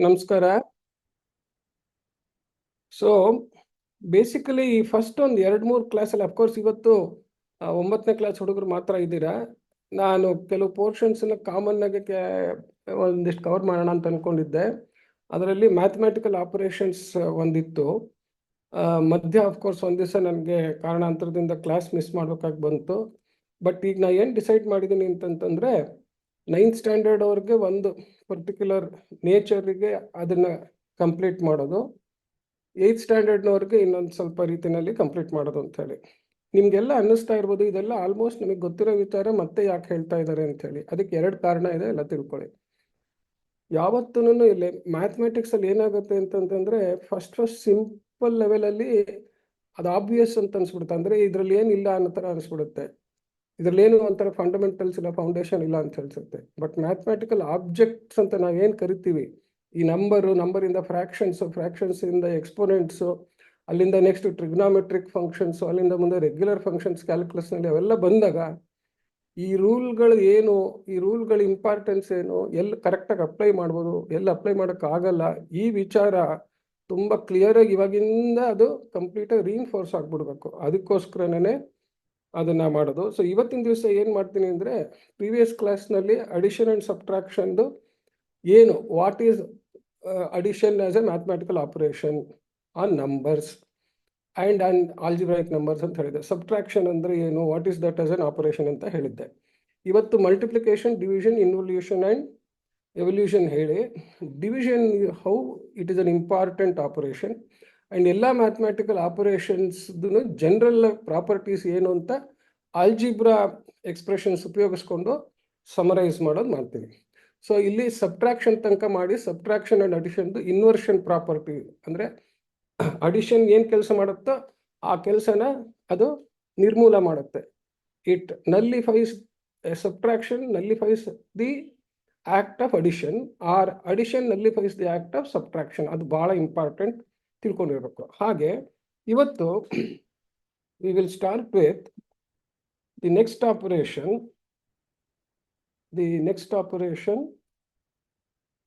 ನಮಸ್ಕಾರ. So basically ಈ first ಒಂದು 2-3 ಕ್ಲಾಸಲ್ಲಿ ಅಫ್ಕೋರ್ಸ್ ಇವತ್ತು 9ನೇ ಕ್ಲಾಸ್ ಹುಡುಗರು ಮಾತ್ರ ಇದ್ದೀರಾ. ನಾನು ಕೆಲವು ಪೋರ್ಷನ್ಸನ್ನ ಕಾಮನ್ ಆಗಿ ಒಂದಿಷ್ಟು ಕವರ್ ಮಾಡೋಣ ಅಂತ ಅಂದ್ಕೊಂಡಿದ್ದೆ. ಅದರಲ್ಲಿ ಮ್ಯಾಥಮೆಟಿಕಲ್ ಆಪರೇಷನ್ಸ್ ಒಂದಿತ್ತು. ಮಧ್ಯ ಅಫ್ಕೋರ್ಸ್ ಒಂದು ದಿವಸ ನನಗೆ ಕಾರಣಾಂತರದಿಂದ ಕ್ಲಾಸ್ ಮಿಸ್ ಮಾಡ್ಬೇಕಾಗಿ ಬಂತು. ಬಟ್ ಈಗ ನಾನು ಏನು ಡಿಸೈಡ್ ಮಾಡಿದ್ದೀನಿ ಅಂತಂತಂದರೆ 9th ಸ್ಟ್ಯಾಂಡರ್ಡ್ ಅವ್ರಿಗೆ ಒಂದು ಪರ್ಟಿಕ್ಯುಲರ್ ನೇಚರಿಗೆ ಅದನ್ನು ಕಂಪ್ಲೀಟ್ ಮಾಡೋದು, 8th ಸ್ಟ್ಯಾಂಡರ್ಡ್ನವ್ರಿಗೆ ಇನ್ನೊಂದು ಸ್ವಲ್ಪ ರೀತಿಯಲ್ಲಿ ಕಂಪ್ಲೀಟ್ ಮಾಡೋದು ಅಂತ ಹೇಳಿ. ನಿಮಗೆಲ್ಲ ಅನ್ನಿಸ್ತಾ ಇರ್ಬೋದು ಇದೆಲ್ಲ ಆಲ್ಮೋಸ್ಟ್ ನಿಮಗೆ ಗೊತ್ತಿರೋ ವಿಚಾರ ಮತ್ತೆ ಯಾಕೆ ಹೇಳ್ತಾ ಇದ್ದಾರೆ ಅಂಥೇಳಿ. ಅದಕ್ಕೆ 2 ಕಾರಣ ಇದೆ, ಎಲ್ಲ ತಿಳ್ಕೊಳ್ಳಿ. ಯಾವತ್ತೂ ಇಲ್ಲಿ ಮ್ಯಾಥಮೆಟಿಕ್ಸಲ್ಲಿ ಏನಾಗುತ್ತೆ ಅಂತಂತಂದರೆ ಫಸ್ಟ್ ಸಿಂಪಲ್ ಲೆವೆಲಲ್ಲಿ ಅದು ಆಬ್ವಿಯಸ್ ಅಂತ ಅನಿಸ್ಬಿಡುತ್ತೆ. ಅಂದರೆ ಇದರಲ್ಲಿ ಏನಿಲ್ಲ ಅನ್ನೋ ಥರ ಅನಿಸ್ಬಿಡುತ್ತೆ. ಇದರಲ್ಲೇನು ಒಂಥರ ಫಂಡಮೆಂಟಲ್ಸ್ ಇಲ್ಲ, ಫೌಂಡೇಶನ್ ಇಲ್ಲ ಅಂತ ಅನ್ಸುತ್ತೆ. ಬಟ್ ಮ್ಯಾಥಮೆಟಿಕಲ್ ಆಬ್ಜೆಕ್ಟ್ಸ್ ಅಂತ ನಾವೇನು ಕರಿತೀವಿ, ಈ ನಂಬರಿಂದ ಫ್ರ್ಯಾಕ್ಷನ್ಸಿಂದ ಎಕ್ಸ್ಪೋನೆಂಟ್ಸು, ಅಲ್ಲಿಂದ ನೆಕ್ಸ್ಟ್ ಟ್ರಿಗ್ನಾಮೆಟ್ರಿಕ್ ಫಂಕ್ಷನ್ಸು, ಅಲ್ಲಿಂದ ಮುಂದೆ ರೆಗ್ಯುಲರ್ ಫಂಕ್ಷನ್ಸ್ ಕ್ಯಾಲ್ಕುಲಸ್ನಲ್ಲಿ ಅವೆಲ್ಲ ಬಂದಾಗ ಈ ರೂಲ್ಗಳು ಏನು, ಈ ರೂಲ್ಗಳ ಇಂಪಾರ್ಟೆನ್ಸ್ ಏನು, ಎಲ್ಲಿ ಕರೆಕ್ಟಾಗಿ ಅಪ್ಲೈ ಮಾಡ್ಬೋದು, ಎಲ್ಲಿ ಅಪ್ಲೈ ಮಾಡೋಕ್ಕಾಗಲ್ಲ, ಈ ವಿಚಾರ ತುಂಬ ಕ್ಲಿಯರಾಗಿ ಇವಾಗಿಂದ ಅದು ಕಂಪ್ಲೀಟಾಗಿ ರೀಇನ್ಫೋರ್ಸ್ ಆಗಿಬಿಡ್ಬೇಕು. ಅದಕ್ಕೋಸ್ಕರನೇ ಅದನ್ನು ಮಾಡೋದು. ಸೊ ಇವತ್ತಿನ ದಿವಸ ಏನು ಮಾಡ್ತೀನಿ ಅಂದರೆ, ಪ್ರೀವಿಯಸ್ ಕ್ಲಾಸ್ನಲ್ಲಿ ಅಡಿಷನ್ ಆ್ಯಂಡ್ ಸಬ್ಟ್ರಾಕ್ಷನ್ದು ಏನು, what is addition as A mathematical operation on numbers and algebraic numbers ಅಂತ ಹೇಳಿದೆ. ಸಬ್ಟ್ರಾಕ್ಷನ್ ಅಂದರೆ ಏನು, what is that as N operation ಅಂತ ಹೇಳಿದ್ದೆ. ಇವತ್ತು ಮಲ್ಟಿಪ್ಲಿಕೇಶನ್, ಡಿವಿಷನ್, ಇನ್ವಲ್ಯೂಷನ್ ಆ್ಯಂಡ್ ಎವಲ್ಯೂಷನ್ ಹೇಳಿ, division how it is an important operation and ಎಲ್ಲ mathematical ಆಪರೇಷನ್ಸ್ದು general properties ಏನು ಅಂತ ಆಲ್ಜಿಬ್ರಾ ಎಕ್ಸ್ಪ್ರೆಷನ್ಸ್ ಉಪಯೋಗಿಸ್ಕೊಂಡು ಸಮರೈಸ್ ಮಾಡೋದು ಮಾಡ್ತೀನಿ. ಸೊ ಇಲ್ಲಿ ಸಬ್ಟ್ರಾಕ್ಷನ್ ತನಕ ಮಾಡಿ, ಸಬ್ಟ್ರಾಕ್ಷನ್ ಆ್ಯಂಡ್ ಅಡಿಷನ್ದು ಇನ್ವರ್ಷನ್ ಪ್ರಾಪರ್ಟಿ ಅಂದರೆ ಅಡಿಷನ್ ಏನು ಕೆಲಸ ಮಾಡುತ್ತೋ ಆ ಕೆಲಸನ ಅದು ನಿರ್ಮೂಲ ಮಾಡುತ್ತೆ. It nullifies subtraction nullifies the act of addition, or addition nullifies the act of subtraction. ಅದು ಭಾಳ ಇಂಪಾರ್ಟೆಂಟ್, ತಿಳ್ಕೊಂಡಿರ್ಬೇಕು. ಹಾಗೆ ಇವತ್ತು we will start with the next operation,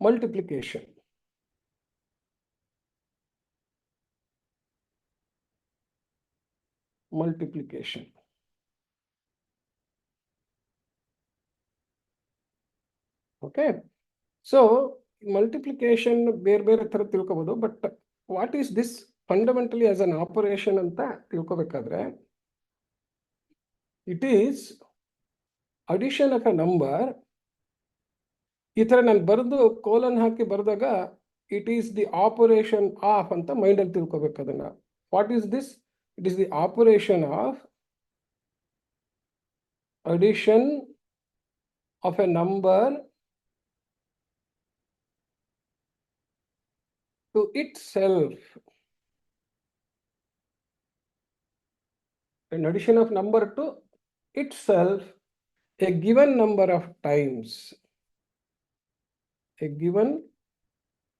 multiplication. Okay, so multiplication ಬೇರೆ ಬೇರೆ ಥರ ತಿಳ್ಕೊಬೋದು. But what is this fundamentally as an operation ಅಂತ ತಿಳ್ಕೊಬೇಕಾದ್ರೆ, it is addition of a number. ಈ ಥರ ನಾನು ಬರೆದು ಕೋಲನ್ ಹಾಕಿ ಬರೆದಾಗ it is the operation of ಅಂತ ಮೈಂಡಲ್ಲಿ ತಿಳ್ಕೊಬೇಕು ಅದನ್ನು. What is this? It is the operation of addition of a number to itself. An addition of number to itself a given number of times. A given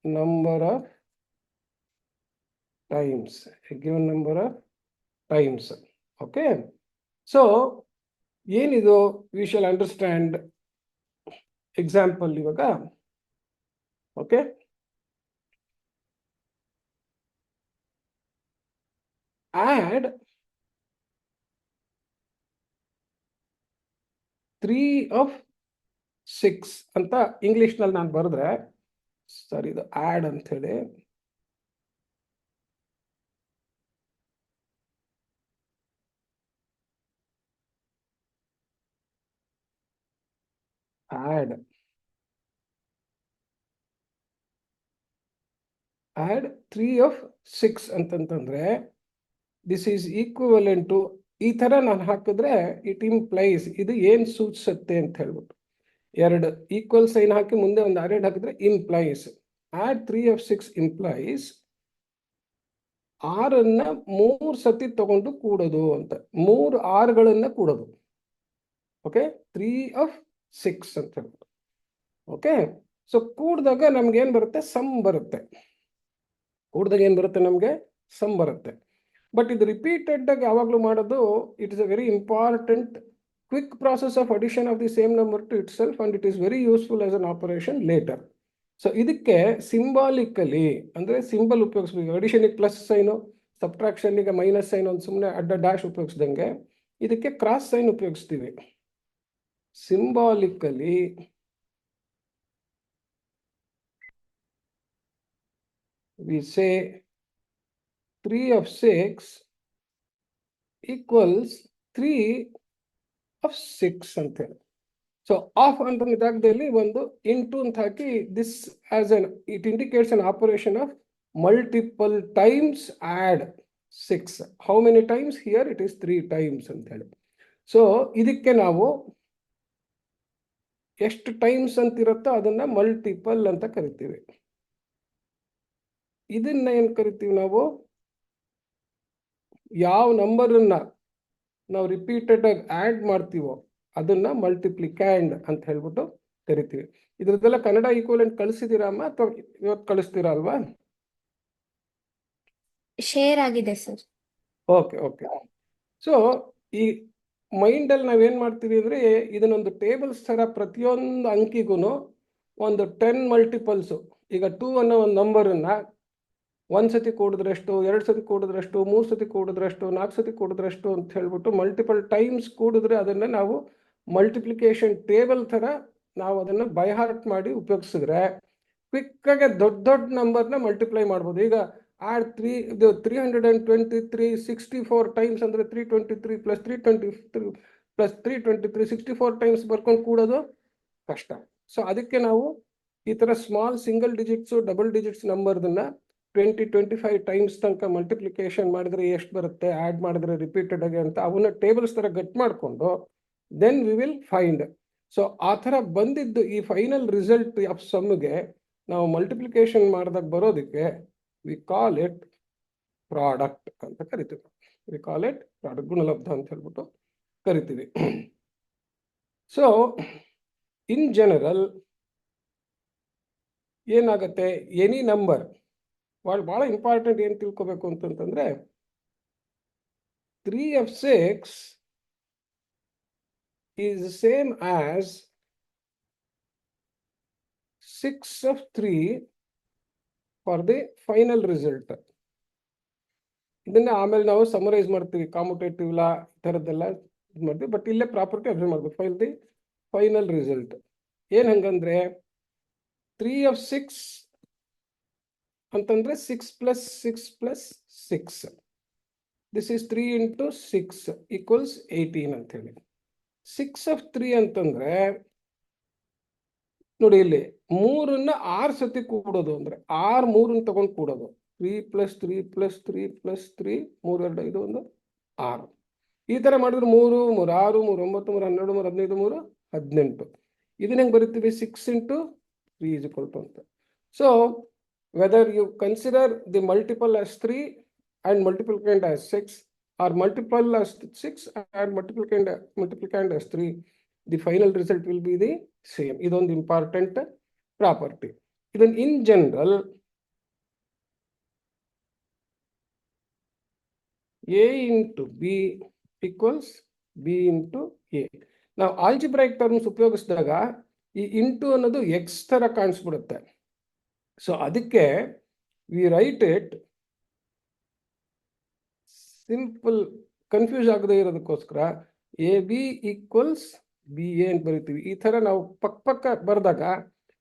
number of times. A given number of times. Okay. So, ಏನಿದು we shall understand example ಇವಾಗ. Okay. Add 3 of 6 ಅಂತ ಇಂಗ್ಲಿಷ್ನಲ್ಲಿ ನಾನು ಬರೆದ್ರೆ, ಸರಿ ಇದು add ಅಂಥೇಳಿ, add 3 of 6 ಅಂತಂತಂದ್ರೆ ದಿಸ್ ಈಸ್ ಈಕ್ವಿವಲೆಂಟ್ ಟು, ಈ ಥರ ನಾನು ಹಾಕಿದ್ರೆ ಇಟ್ ಇಂಪ್ಲೈಸ್, ಇದು ಏನು ಸೂಚಿಸುತ್ತೆ ಅಂತ ಹೇಳ್ಬಿಟ್ಟು 2 ಈಕ್ವಲ್ ಸೈನ್ ಹಾಕಿ ಮುಂದೆ ಒಂದು ಆರೆಡ್ ಹಾಕಿದ್ರೆ ಇಂಪ್ಲೈಸ್. ಆ್ಯಡ್ 3 of 6 ಇಂಪ್ಲೈಸ್ 6ಅನ್ನ 3 ಸತಿ ತಗೊಂಡು ಕೂಡೋದು ಅಂತ, 3 6ಗಳನ್ನ ಕೂಡೋದು. ಓಕೆ, 3 of 6 ಅಂತ ಹೇಳ್ಬಿಟ್ಟು. ಓಕೆ, ಸೊ ಕೂಡಿದಾಗ ನಮ್ಗೇನು ಬರುತ್ತೆ? ಸಮ್ ಬರುತ್ತೆ. ಕೂಡಿದಾಗ ಏನು ಬರುತ್ತೆ? ನಮಗೆ ಸಮ್ ಬರುತ್ತೆ. ಬಟ್ ಇದು ರಿಪೀಟೆಡ್ ಆಗಿ ಯಾವಾಗಲೂ ಮಾಡೋದು, it is a very important quick process of addition of the same number to itself, and it is very useful as an operation later. So ಇದಕ್ಕೆ ಸಿಂಬಾಲಿಕಲಿ ಅಂದರೆ ಸಿಂಬಲ್ ಉಪಯೋಗಿಸ್ಬೇಕು. ಅಡಿಷನಿಗೆ plus sign, ಸಬ್ಟ್ರಾಕ್ಷನ್ಗೆ minus sign, ಒಂದು ಸುಮ್ಮನೆ ಅಡ್ಡ dash ಉಪಯೋಗಿಸ್ದಂಗೆ ಇದಕ್ಕೆ ಕ್ರಾಸ್ ಸೈನ್ ಉಪಯೋಗಿಸ್ತೀವಿ. Symbolically we say 3 of 6 equals 3 of 6 ಅಂತ ಹೇಳಿ. ಸೊ ಆಫ್ ಅಂತ ಜಾಗದಲ್ಲಿ ಒಂದು ಇಂಟು ಅಂತ ಹಾಕಿ this as an it indicates an operation of multiple times add 6. How many times? Here it is 3 times ಅಂತ ಹೇಳಿ. ಸೊ ಇದಕ್ಕೆ ನಾವು ಎಷ್ಟು ಟೈಮ್ಸ್ ಅಂತ ಇರುತ್ತೋ ಅದನ್ನ ಮಲ್ಟಿಪಲ್ ಅಂತ ಕರಿತೀವಿ. ಇದನ್ನ ಏನ್ ಕರಿತೀವಿ ನಾವು? ಯಾವ ನಂಬರನ್ನ ನಾವು ರಿಪೀಟೆಡ್ ಆಗಿ ಆಡ್ ಮಾಡ್ತೀವೋ ಅದನ್ನ ಮಲ್ಟಿಪ್ಲಿಕ್ಯಾಂಡ್ ಅಂತ ಹೇಳ್ಬಿಟ್ಟು ಕರಿತೀವಿ. ಇದ್ರದ್ದೆಲ್ಲ ಕನ್ನಡ ಈಕ್ವಲೆಂಟ್ ಕಳಿಸಿದೀರಾ ಅಮ್ಮ, ಅಥವಾ ಇವತ್ತು ಕಳಿಸ್ತೀರಾ ಅಲ್ವಾ? ಶೇರ್ ಆಗಿದೆ ಸರ್. Okay okay. ಸೊ ಈ ಮೈಂಡಲ್ಲಿ ನಾವೇನ್ ಮಾಡ್ತೀವಿ ಅಂದ್ರೆ ಇದನ್ನೊಂದು ಟೇಬಲ್ಸ್ ತರ ಪ್ರತಿಯೊಂದು ಅಂಕಿಗೂ ಒಂದು 10 ಮಲ್ಟಿಪಲ್ಸು. ಈಗ 2 ಅನ್ನೋ ಒಂದು ನಂಬರನ್ನ 1 ಸತಿ ಕೂಡಿದ್ರಷ್ಟು, 2 ಸತಿ ಕೂಡಿದ್ರಷ್ಟು, 3 ಸತಿ ಕೂಡಿದ್ರಷ್ಟು, 4 ಸತಿ ಕೂಡಿದ್ರಷ್ಟು ಅಂತ ಹೇಳ್ಬಿಟ್ಟು ಮಲ್ಟಿಪಲ್ ಟೈಮ್ಸ್ ಕೂಡಿದ್ರೆ ಅದನ್ನ ನಾವು ಮಲ್ಟಿಪ್ಲಿಕೇಶನ್ ಟೇಬಲ್ ತರ ನಾವು ಅದನ್ನ ಬೈ ಹಾರ್ಟ್ ಮಾಡಿ ಉಪಯೋಗಿಸಿದ್ರೆ ಕ್ವಿಕ್ ಆಗಿ ದೊಡ್ಡ ದೊಡ್ಡ ನಂಬರ್ನ ಮಲ್ಟಿಪ್ಲೈ ಮಾಡ್ಬೋದು. ಈಗ ಆಡ್ 323 64 ಟೈಮ್ಸ್ ಅಂದ್ರೆ 323 ಪ್ಲಸ್ 323 ಪ್ಲಸ್ 323 64 ಟೈಮ್ಸ್ ಬರ್ಕೊಂಡು ಕೂಡೋದು ಕಷ್ಟ. ಸೊ ಅದಕ್ಕೆ ನಾವು ಈ ತರ small single digits, double digits ನಂಬರ್ದನ್ನ 20-25 ಟೈಮ್ಸ್ ತನಕ ಮಲ್ಟಿಪ್ಲಿಕೇಶನ್ ಮಾಡಿದ್ರೆ ಎಷ್ಟು ಬರುತ್ತೆ, ಆಡ್ ಮಾಡಿದ್ರೆ ರಿಪೀಟೆಡ್ ಆಗಿ ಅಂತ ಅವನ್ನ ಟೇಬಲ್ಸ್ ತರ ಗಟ್ ಮಾಡಿಕೊಂಡು then we will find. So ಆ ಥರ ಬಂದಿದ್ದು ಈ ಫೈನಲ್ ರಿಸಲ್ಟ್ ಆಫ್ ಸಮ್ಗೆ ನಾವು ಮಲ್ಟಿಪ್ಲಿಕೇಶನ್ ಮಾಡಿದಾಗ ಬರೋದಕ್ಕೆ ವಿ ಕಾಲ್ ಇಟ್ ಪ್ರಾಡಕ್ಟ್ ಅಂತ ಕರಿತೀವಿ. ವಿ ಕಾಲ್ ಇಟ್ ಪ್ರಾಡಕ್ಟ್, ಗುಣಲಬ್ಧ ಅಂತ ಹೇಳ್ಬಿಟ್ಟು ಕರಿತೀವಿ. ಸೊ ಇನ್ ಜನರಲ್ ಏನಾಗುತ್ತೆ, ಎನಿ ನಂಬರ್ ಭಾಳ ಇಂಪಾರ್ಟೆಂಟ್ ಏನು ತಿಳ್ಕೊಬೇಕು ಅಂತಂತಂದ್ರೆ 3 of 6 is the same as 6 of 3 for the final result. ಇದನ್ನ ಆಮೇಲೆ ನಾವು ಸಮರೈಸ್ ಮಾಡ್ತೀವಿ, ಕಾಮುಟೇಟಿವ್ ಲಾ ಈ ಥರದ್ದೆಲ್ಲ ಇದು ಮಾಡ್ತೀವಿ. ಬಟ್ ಇಲ್ಲೇ ಪ್ರಾಪರ್ಟಿ ಅಬ್ಸರ್ವ್ ಮಾಡ್ಬೇಕು, ಫೈಲ್ ದಿ ಫೈನಲ್ ರಿಸಲ್ಟ್. ಏನ್ ಹಂಗಂದ್ರೆ 3 of 6 ಅಂತಂದ್ರೆ 6 plus 6 plus 6. This is 3 into 6 equals 18 ಅಂತ ಹೇಳಿ. 6 of 3 ಅಂತಂದ್ರೆ ನೋಡಿ ಇಲ್ಲಿ 3ನ್ನ 6 ಸತಿ ಕೂಡೋದು ಅಂದ್ರೆ 3 ತಗೊಂಡು ಕೂಡೋದು. 3 plus 3 plus 3 plus 3 3 2 5 1 6. ಈ ತರ ಮಾಡಿದ್ರೆ 3 3 6 3 9 3 12 3 15 3 18. ಇದನ್ನ ಹೆಂಗ್ ಬರೀತೀವಿ? 6 into 3 is equal to ಅಂತ. So whether you consider the multiple as 3 and multiplicand as 6, or multiple as 6 and multiplicand as 3, the final result will be the same. ಇದೊಂದು ಇಂಪಾರ್ಟೆಂಟ್ ಪ್ರಾಪರ್ಟಿ. ಇದನ್ನು in general a into b equals b into a. ನಾವು algebraic terms ಉಪಯೋಗಿಸಿದಾಗ ಈ into ಅನ್ನೋದು X ತರ ಕಾಣಿಸ್ಬಿಡುತ್ತೆ. So ಅದಕ್ಕೆ we write it simple, confuse ಆಗದೆ ಇರೋದಕ್ಕೋಸ್ಕರ A B equals B A ಅಂತ ಬರಿತೀವಿ. ಈ ತರ ನಾವು ಪಕ್ಕ ಬರೆದಾಗ